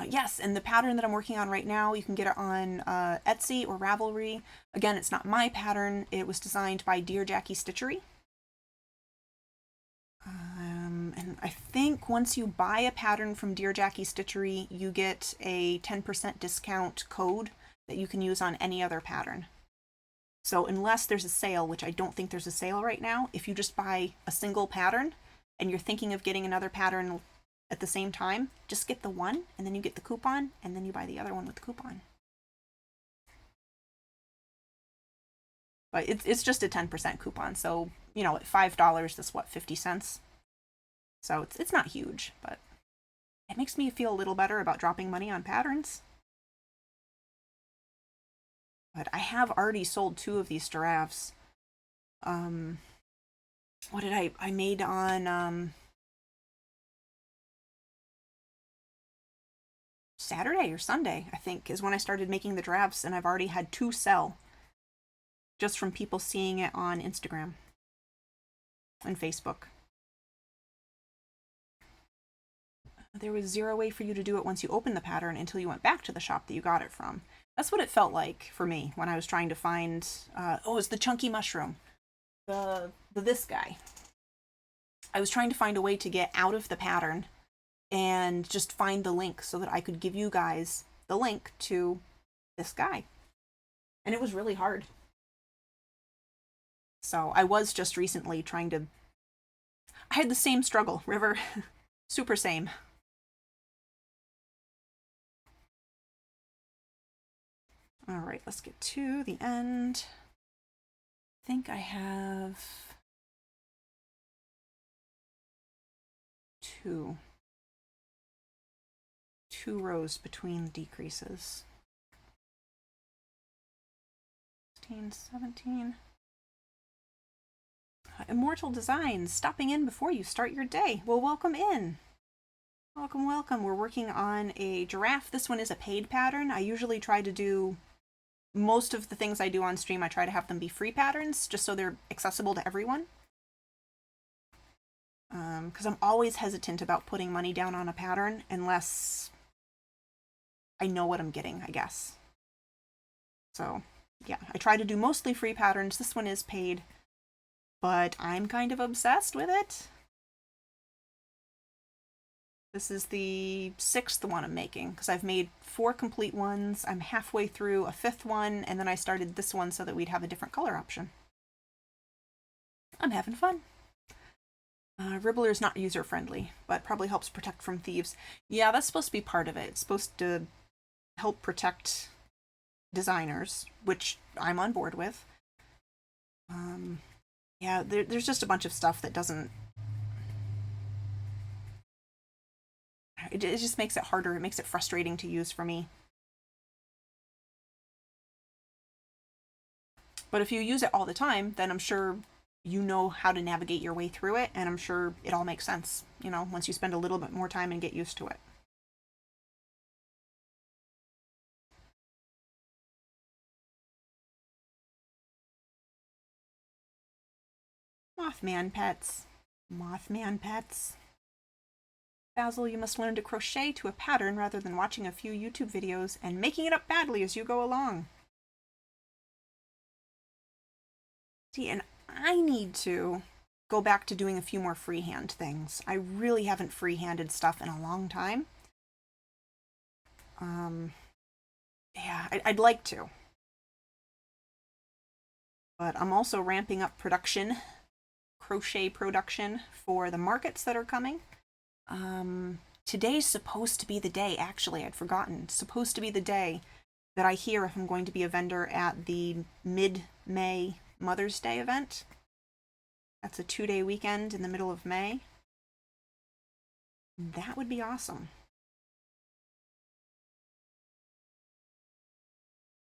Yes, and the pattern that I'm working on right now, you can get it on Etsy or Ravelry. Again, it's not my pattern. It was designed by Dear Jackie Stitchery. And I think once you buy a pattern from Dear Jackie Stitchery, you get a 10% discount code that you can use on any other pattern. So unless there's a sale, which I don't think there's a sale right now, if you just buy a single pattern and you're thinking of getting another pattern at the same time, just get the one and then you get the coupon and then you buy the other one with the coupon. But it's just a 10% coupon. So, at $5, that's what, 50 cents? So it's not huge, but it makes me feel a little better about dropping money on patterns. But I have already sold 2 of these giraffes. What did I made on Saturday or Sunday, I think, is when I started making the giraffes, and I've already had 2 sell just from people seeing it on Instagram and Facebook. There was 0 way for you to do it once you opened the pattern until you went back to the shop that you got it from. That's what it felt like for me when I was trying to find, it was the chunky mushroom. This guy. I was trying to find a way to get out of the pattern and just find the link so that I could give you guys the link to this guy. And it was really hard. So I was just recently trying to... I had the same struggle, River. Super same. All right, let's get to the end. I think I have 2 rows between decreases. 16, 17. Immortal Designs, stopping in before you start your day. Well, welcome in. Welcome, welcome. We're working on a giraffe. This one is a paid pattern. I usually try to do most of the things I do on stream. I try to have them be free patterns just so they're accessible to everyone. Because I'm always hesitant about putting money down on a pattern unless I know what I'm getting, I guess. So, yeah, I try to do mostly free patterns. This one is paid, but I'm kind of obsessed with it. This is the 6th one I'm making, because I've made 4 complete ones. I'm halfway through a 5th one, and then I started this one so that we'd have a different color option. I'm having fun. Ribbler is not user-friendly, but probably helps protect from thieves. Yeah, that's supposed to be part of it. It's supposed to help protect designers, which I'm on board with. Yeah, there's just a bunch of stuff that doesn't... It just makes it harder. It makes it frustrating to use for me. But if you use it all the time, then I'm sure you know how to navigate your way through it, and I'm sure it all makes sense, you know, once you spend a little bit more time and get used to it. Mothman pets. Mothman pets. Basil, you must learn to crochet to a pattern rather than watching a few YouTube videos and making it up badly as you go along. See, and I need to go back to doing a few more freehand things. I really haven't freehanded stuff in a long time. Yeah, I'd like to. But I'm also ramping up production, crochet production, for the markets that are coming. Today's supposed to be the day, actually, I'd forgotten. It's supposed to be the day that I hear if I'm going to be a vendor at the mid-May Mother's Day event. That's a 2-day weekend in the middle of May. That would be awesome.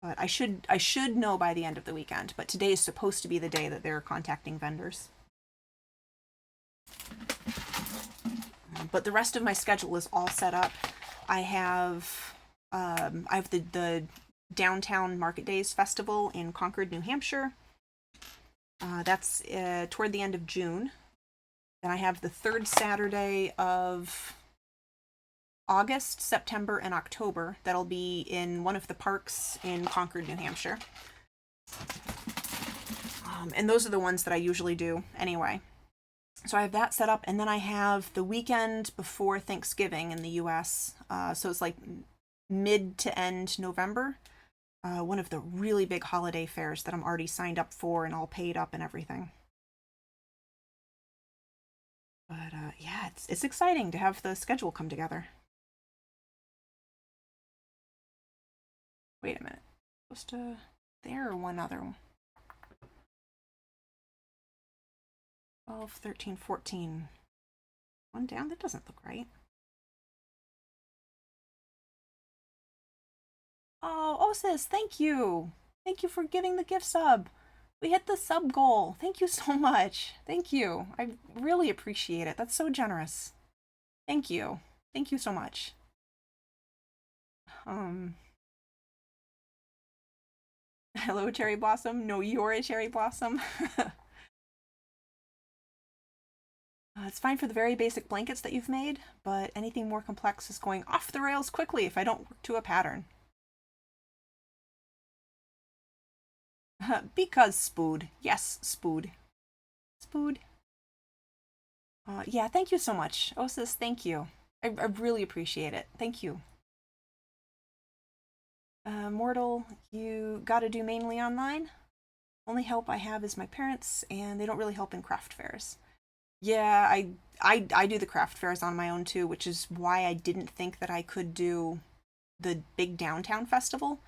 But I should know by the end of the weekend, but today is supposed to be the day that they're contacting vendors. But the rest of my schedule is all set up. I have the Downtown Market Days Festival in Concord, New Hampshire. That's toward the end of June. Then I have the 3rd Saturday of August, September, and October. That'll be in one of the parks in Concord, New Hampshire. And those are the ones that I usually do anyway. So I have that set up, and then I have the weekend before Thanksgiving in the US. So it's like mid to end November. One of the really big holiday fairs that I'm already signed up for and all paid up and everything. But yeah, it's exciting to have the schedule come together. Wait a minute. Supposed to... There or one other one? 12, 13, 14. One down? That doesn't look right. Oh, Osis, thank you. Thank you for giving the gift sub. We hit the sub goal. Thank you so much. Thank you. I really appreciate it. That's so generous. Thank you. Thank you so much. Hello, Cherry Blossom. No, you're a Cherry Blossom. It's fine for the very basic blankets that you've made, but anything more complex is going off the rails quickly if I don't work to a pattern. Because Spood. Yes, Spood. Spood. Yeah, thank you so much. Osis, thank you. I really appreciate it. Thank you. Mortal, you gotta do mainly online? Only help I have is my parents, and they don't really help in craft fairs. Yeah, I do the craft fairs on my own too, which is why I didn't think that I could do the big downtown festival.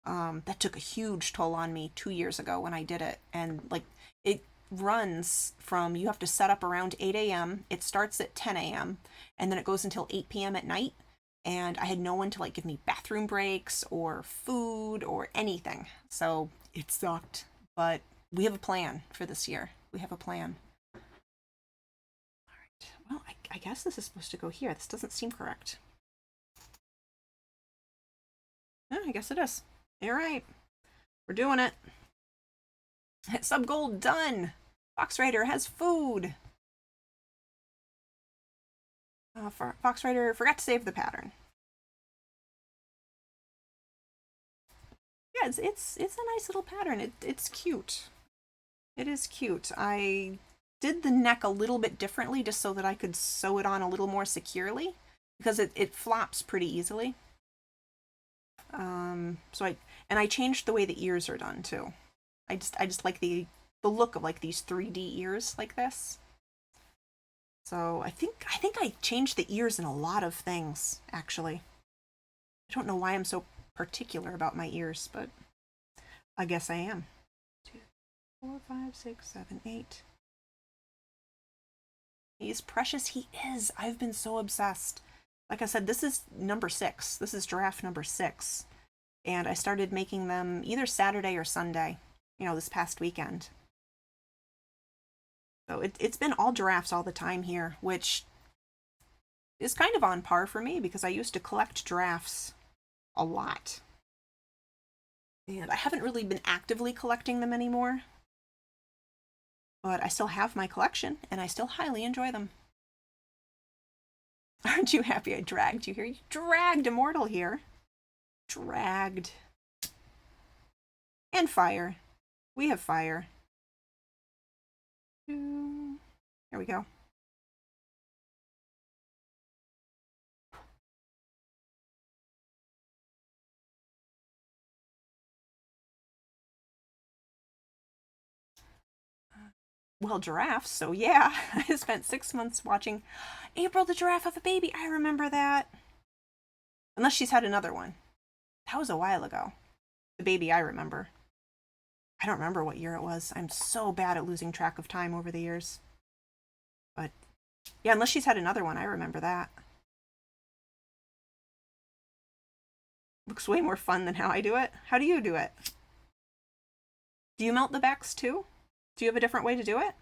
That took a huge toll on me 2 years ago when I did it. And like, it runs from, you have to set up around 8 a.m. It starts at 10 a.m. and then it goes until 8 p.m. at night. And I had no one to like give me bathroom breaks or food food or anything. So it sucked. But we have a plan for this year. We have a plan. All right. Well, I guess this is supposed to go here. This doesn't seem correct. Yeah, I guess it is. All right. We're doing it. Sub goal done. Fox Rider has food. Fox Rider forgot to save the pattern. Yeah, it's a nice little pattern. It's cute. It is cute. I did the neck a little bit differently just so that I could sew it on a little more securely because it flops pretty easily. I changed the way the ears are done too. I just like the look of like these 3D ears like this. So I think I changed the ears in a lot of things actually. I don't know why I'm so particular about my ears, but I guess I am. 2, 4, 5, 6, 7, 8. He's precious. He is. I've been so obsessed. Like I said, this is number 6. This is giraffe number 6. And I started making them either Saturday or Sunday, this past weekend. So it's been all giraffes all the time here, which is kind of on par for me because I used to collect giraffes a lot. And I haven't really been actively collecting them anymore. But I still have my collection, and I still highly enjoy them. Aren't you happy I dragged you here? You dragged Immortal here. Dragged. And fire. We have fire. Here we go. Well, giraffes, so yeah. I spent 6 months watching April the giraffe have a baby. I remember that. Unless she's had another one. That was a while ago. The baby I remember. I don't remember what year it was. I'm so bad at losing track of time over the years. But yeah, unless she's had another one, I remember that. Looks way more fun than how I do it. How do you do it? Do you melt the backs too? Do you have a different way to do it?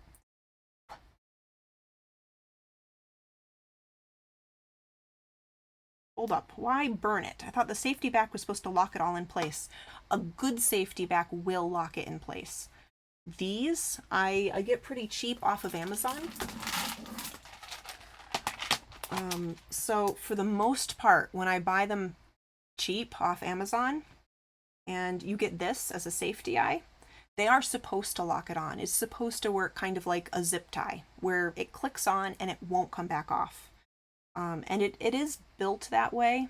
Hold up. Why burn it? I thought the safety back was supposed to lock it all in place. A good safety back will lock it in place. These, I get pretty cheap off of Amazon. So for the most part, when I buy them cheap off Amazon, and you get this as a safety eye, they are supposed to lock it on. It's supposed to work kind of like a zip tie, where it clicks on and it won't come back off. And it is built that way.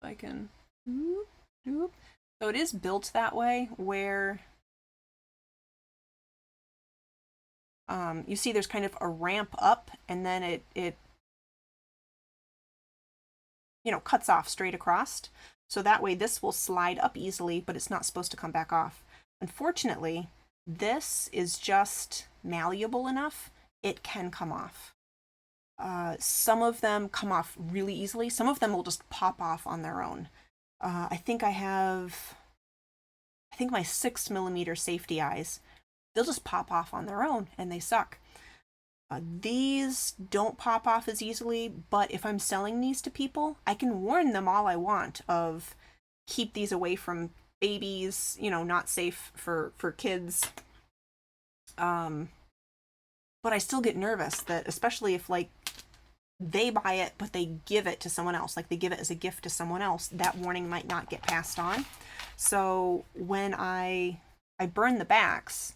I can... So it is built that way where you see there's kind of a ramp up and then it cuts off straight across. So that way this will slide up easily, but it's not supposed to come back off. Unfortunately, this is just malleable enough, it can come off. Some of them come off really easily. Some of them will just pop off on their own. I think my 6mm safety eyes, they'll just pop off on their own and they suck. These don't pop off as easily, but if I'm selling these to people, I can warn them all I want of keep these away from babies, not safe for kids. But I still get nervous that, especially if they buy it, but they give it to someone else, like they give it as a gift to someone else, that warning might not get passed on. So when I burn the backs,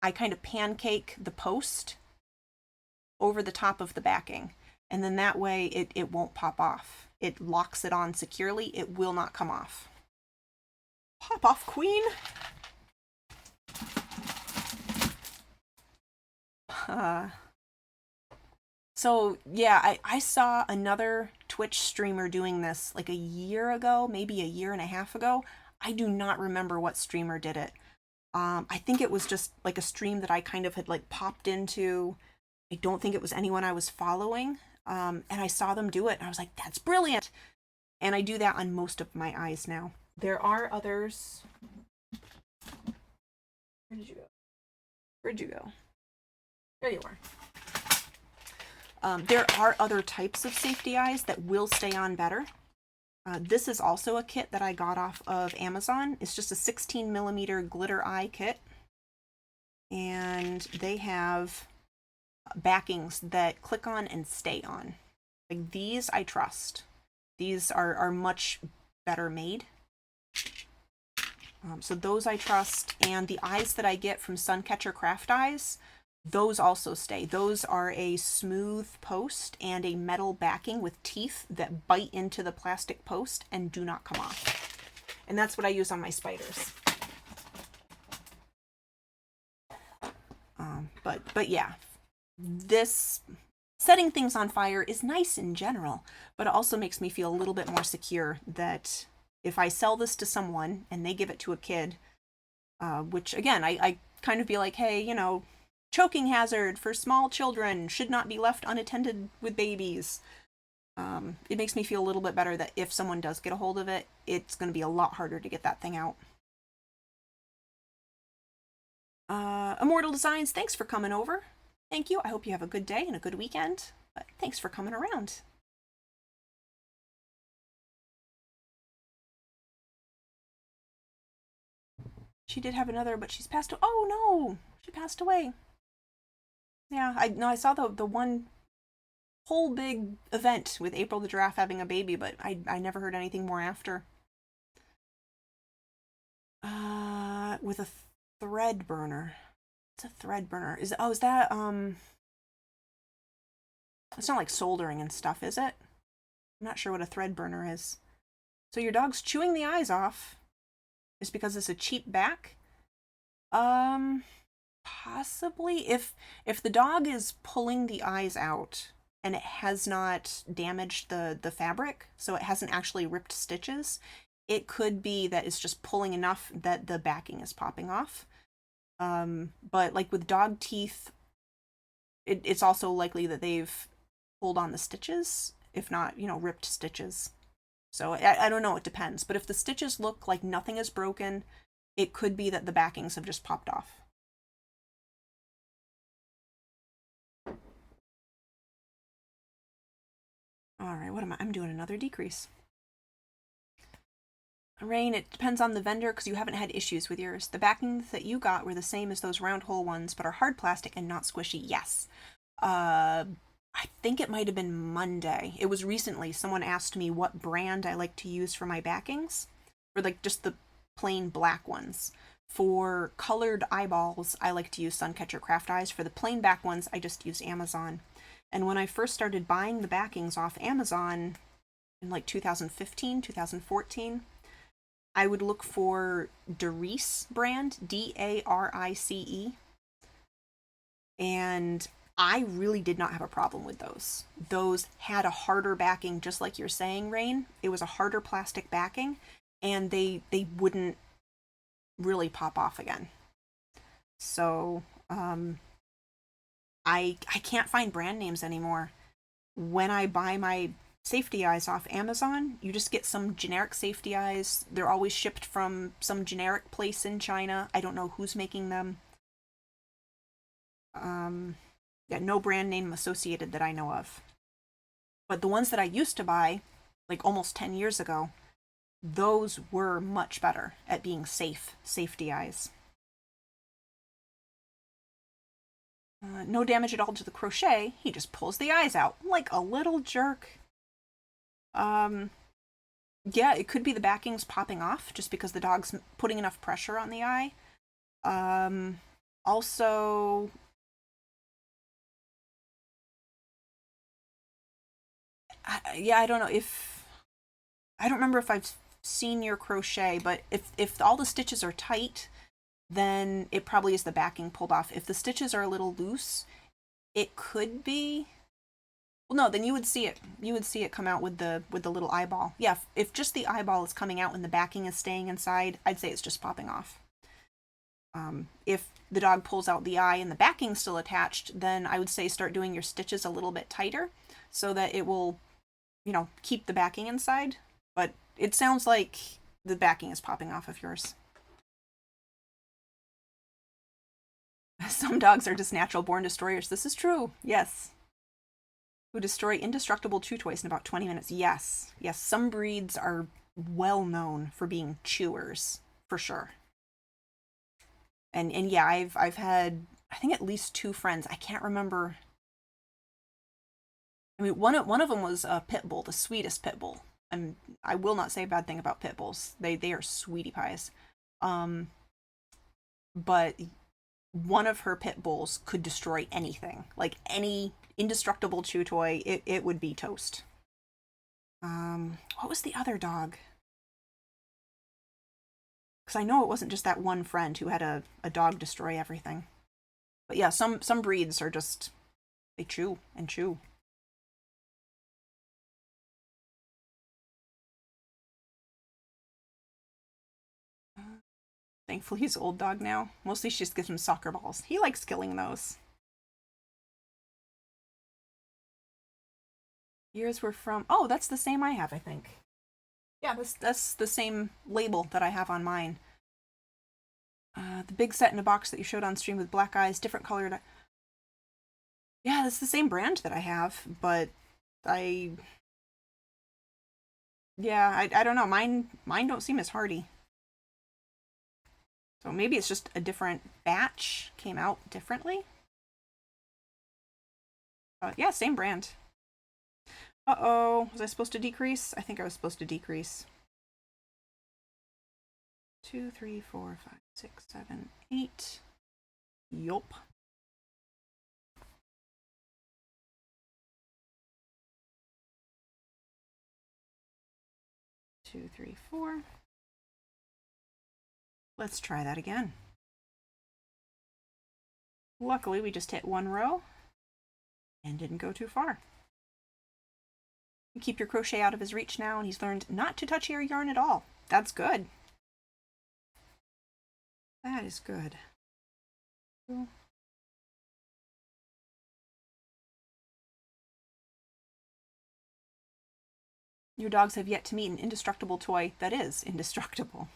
I kind of pancake the post over the top of the backing. And then that way it won't pop off. It locks it on securely. It will not come off. Pop off, queen! So yeah, I saw another Twitch streamer doing this like a year ago, maybe a year and a half ago. I do not remember what streamer did it. I think it was just like a stream that I kind of had popped into. I don't think it was anyone I was following. And I saw them do it, and I was like, that's brilliant. And I do that on most of my eyes now. There are others. Where did you go? Where'd you go? There you are. There are other types of safety eyes that will stay on better. This is also a kit that I got off of Amazon. It's just a 16 millimeter glitter eye kit. And they have backings that click on and stay on. Like these I trust. These are much better made. So those I trust. And the eyes that I get from Suncatcher Craft Eyes, those also stay. Those are a smooth post and a metal backing with teeth that bite into the plastic post and do not come off. And that's what I use on my spiders. But yeah, this setting things on fire is nice in general, but it also makes me feel a little bit more secure that if I sell this to someone and they give it to a kid, which again, I kind of be like, hey, you know, choking hazard for small children, should not be left unattended with babies. It makes me feel a little bit better that if someone does get a hold of it, it's going to be a lot harder to get that thing out. Immortal Designs, thanks for coming over. Thank you. I hope you have a good day and a good weekend. But thanks for coming around. She did have another, but she's passed away. Oh no, she passed away. Yeah, I saw the one whole big event with April the giraffe having a baby, but I never heard anything more after. With a thread burner. It's a thread burner. Is that it's not like soldering and stuff, is it? I'm not sure what a thread burner is. So your dog's chewing the eyes off is because it's a cheap back? Possibly. If the dog is pulling the eyes out and it has not damaged the fabric, so it hasn't actually ripped stitches, it could be that it's just pulling enough that the backing is popping off. But like with dog teeth, it's also likely that they've pulled on the stitches, if not, you know, ripped stitches. So I don't know, it depends. But if the stitches look like nothing is broken, it could be that the backings have just popped off. All right, what am I? I'm doing another decrease. Rain, it depends on the vendor because you haven't had issues with yours. The backings that you got were the same as those round hole ones, but are hard plastic and not squishy. Yes. I think it might have been Monday. It was recently. Someone asked me what brand I like to use for my backings, or like just the plain black ones. For colored eyeballs, I like to use Suncatcher Craft Eyes. For the plain back ones, I just use Amazon. And when I first started buying the backings off Amazon in like 2015, 2014, I would look for Darice brand, Darice. And I really did not have a problem with those. Those had a harder backing, just like you're saying, Rain. It was a harder plastic backing, and they wouldn't really pop off again. So, I can't find brand names anymore. When I buy my safety eyes off Amazon, you just get some generic safety eyes. They're always shipped from some generic place in China. I don't know who's making them. Yeah, no brand name associated that I know of. But the ones that I used to buy, like almost 10 years ago, those were much better at being safety eyes. No damage at all to the crochet. He just pulls the eyes out like a little jerk. Yeah, it could be the backings popping off just because the dog's putting enough pressure on the eye. Also, I don't know if, I don't remember if I've seen your crochet, but if all the stitches are tight, then it probably is the backing pulled off. If the stitches are a little loose, it could be. Well, no, then you would see it. You would see it come out with the little eyeball. Yeah, if just the eyeball is coming out and the backing is staying inside, I'd say it's just popping off. If the dog pulls out the eye and the backing's still attached, then I would say start doing your stitches a little bit tighter so that it will, keep the backing inside. But it sounds like the backing is popping off of yours. Some dogs are just natural born destroyers. This is true. Yes. Who destroy indestructible chew toys in about 20 minutes. Yes. Yes, some breeds are well known for being chewers, for sure. And yeah, I've had, I think, at least two friends. I can't remember. I mean, one of them was a pit bull, the sweetest pit bull. And I will not say a bad thing about pit bulls. They are sweetie pies. Um, but one of her pit bulls could destroy anything, like any indestructible chew toy. It would be toast. What was the other dog? Because I know it wasn't just that one friend who had a dog destroy everything. But yeah, some breeds are just, they chew and chew. Thankfully, he's old dog now. Mostly she just gives him soccer balls. He likes killing those. Yours were from, oh, that's the same I have, I think. Yeah, that's the same label that I have on mine. The big set in a box that you showed on stream with black eyes, different colored. Yeah, it's the same brand that I have, but I, yeah, I don't know. Mine don't seem as hardy. So maybe it's just a different batch came out differently. Yeah, same brand. Uh-oh, was I supposed to decrease? I think I was supposed to decrease. 2, 3, 4, 5, 6, 7, 8. Yup. Two, three, four. Let's try that again. Luckily, we just hit one row and didn't go too far. You keep your crochet out of his reach now, and he's learned not to touch your yarn at all. That's good. That is good. Your dogs have yet to meet an indestructible toy that is indestructible.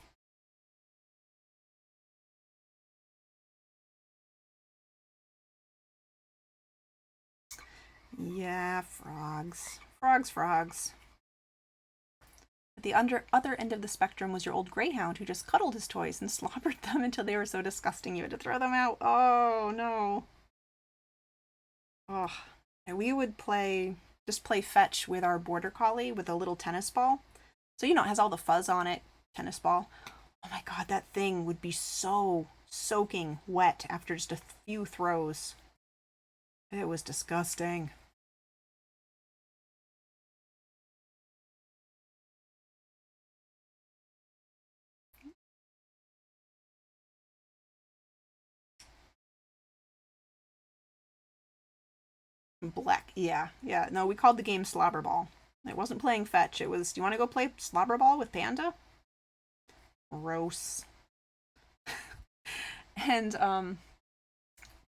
Yeah, frogs. Frogs. At the other end of the spectrum was your old greyhound who just cuddled his toys and slobbered them until they were so disgusting you had to throw them out. Oh, no. Oh. And we would just play fetch with our border collie with a little tennis ball. So, it has all the fuzz on it, tennis ball. Oh my god, that thing would be so soaking wet after just a few throws. It was disgusting. Black, yeah. No, we called the game Slobber Ball. It wasn't playing fetch. It was, do you want to go play Slobber Ball with Panda? Gross. And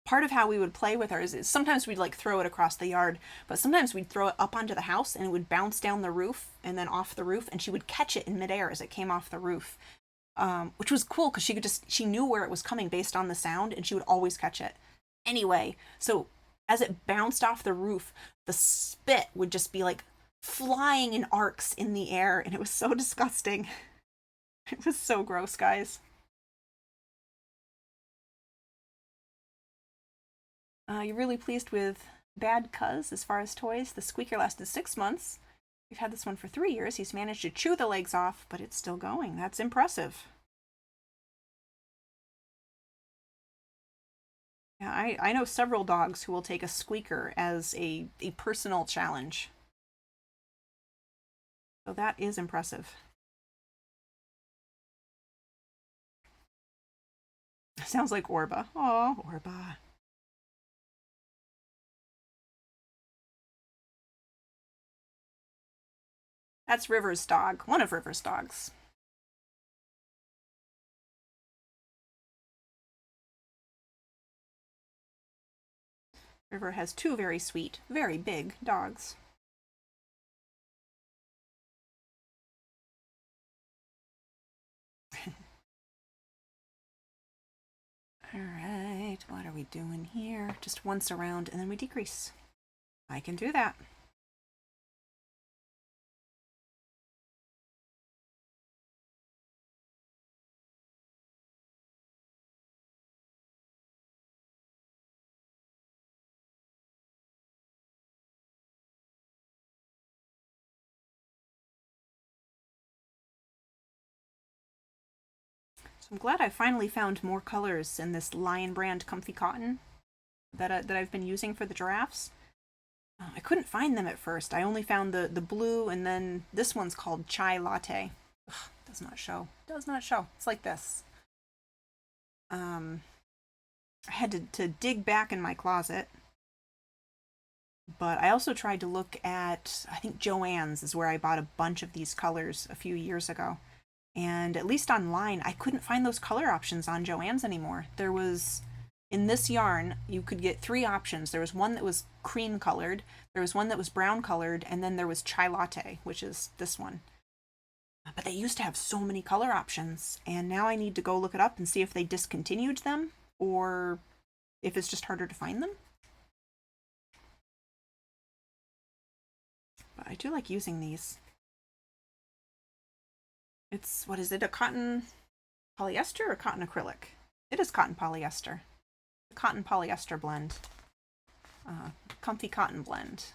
part of how we would play with her is sometimes we'd like throw it across the yard, but sometimes we'd throw it up onto the house and it would bounce down the roof and then off the roof, and she would catch it in midair as it came off the roof, which was cool because she knew where it was coming based on the sound, and she would always catch it. Anyway, so as it bounced off the roof, the spit would just be like flying in arcs in the air, and it was so disgusting. It was so gross, guys. You're really pleased with Bad Cuz as far as toys? The squeaker lasted 6 months. We've had this one for 3 years. He's managed to chew the legs off, but it's still going. That's impressive. Yeah, I know several dogs who will take a squeaker as a personal challenge. So that is impressive. Sounds like Orba. Oh, Orba. That's River's dog. One of River's dogs. River has two very sweet, very big dogs. All right, what are we doing here? Just once around and then we decrease. I can do that. So I'm glad I finally found more colors in this Lion brand Comfy Cotton that I've been using for the giraffes. I couldn't find them at first. I only found the blue, and then this one's called Chai Latte. Ugh, does not show. Does not show. It's like this. Um, I had to dig back in my closet, but I also tried to look at, I think Joann's is where I bought a bunch of these colors a few years ago. And at least online, I couldn't find those color options on Joann's anymore. There was, in this yarn, you could get three options. There was one that was cream colored, there was one that was brown colored, and then there was chai latte, which is this one. But they used to have so many color options, and now I need to go look it up and see if they discontinued them or if it's just harder to find them. But I do like using these. It's, what is it, a cotton polyester or cotton acrylic? It is cotton polyester. Cotton polyester blend. Comfy Cotton Blend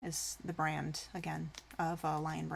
is the brand, again, of Lion brand.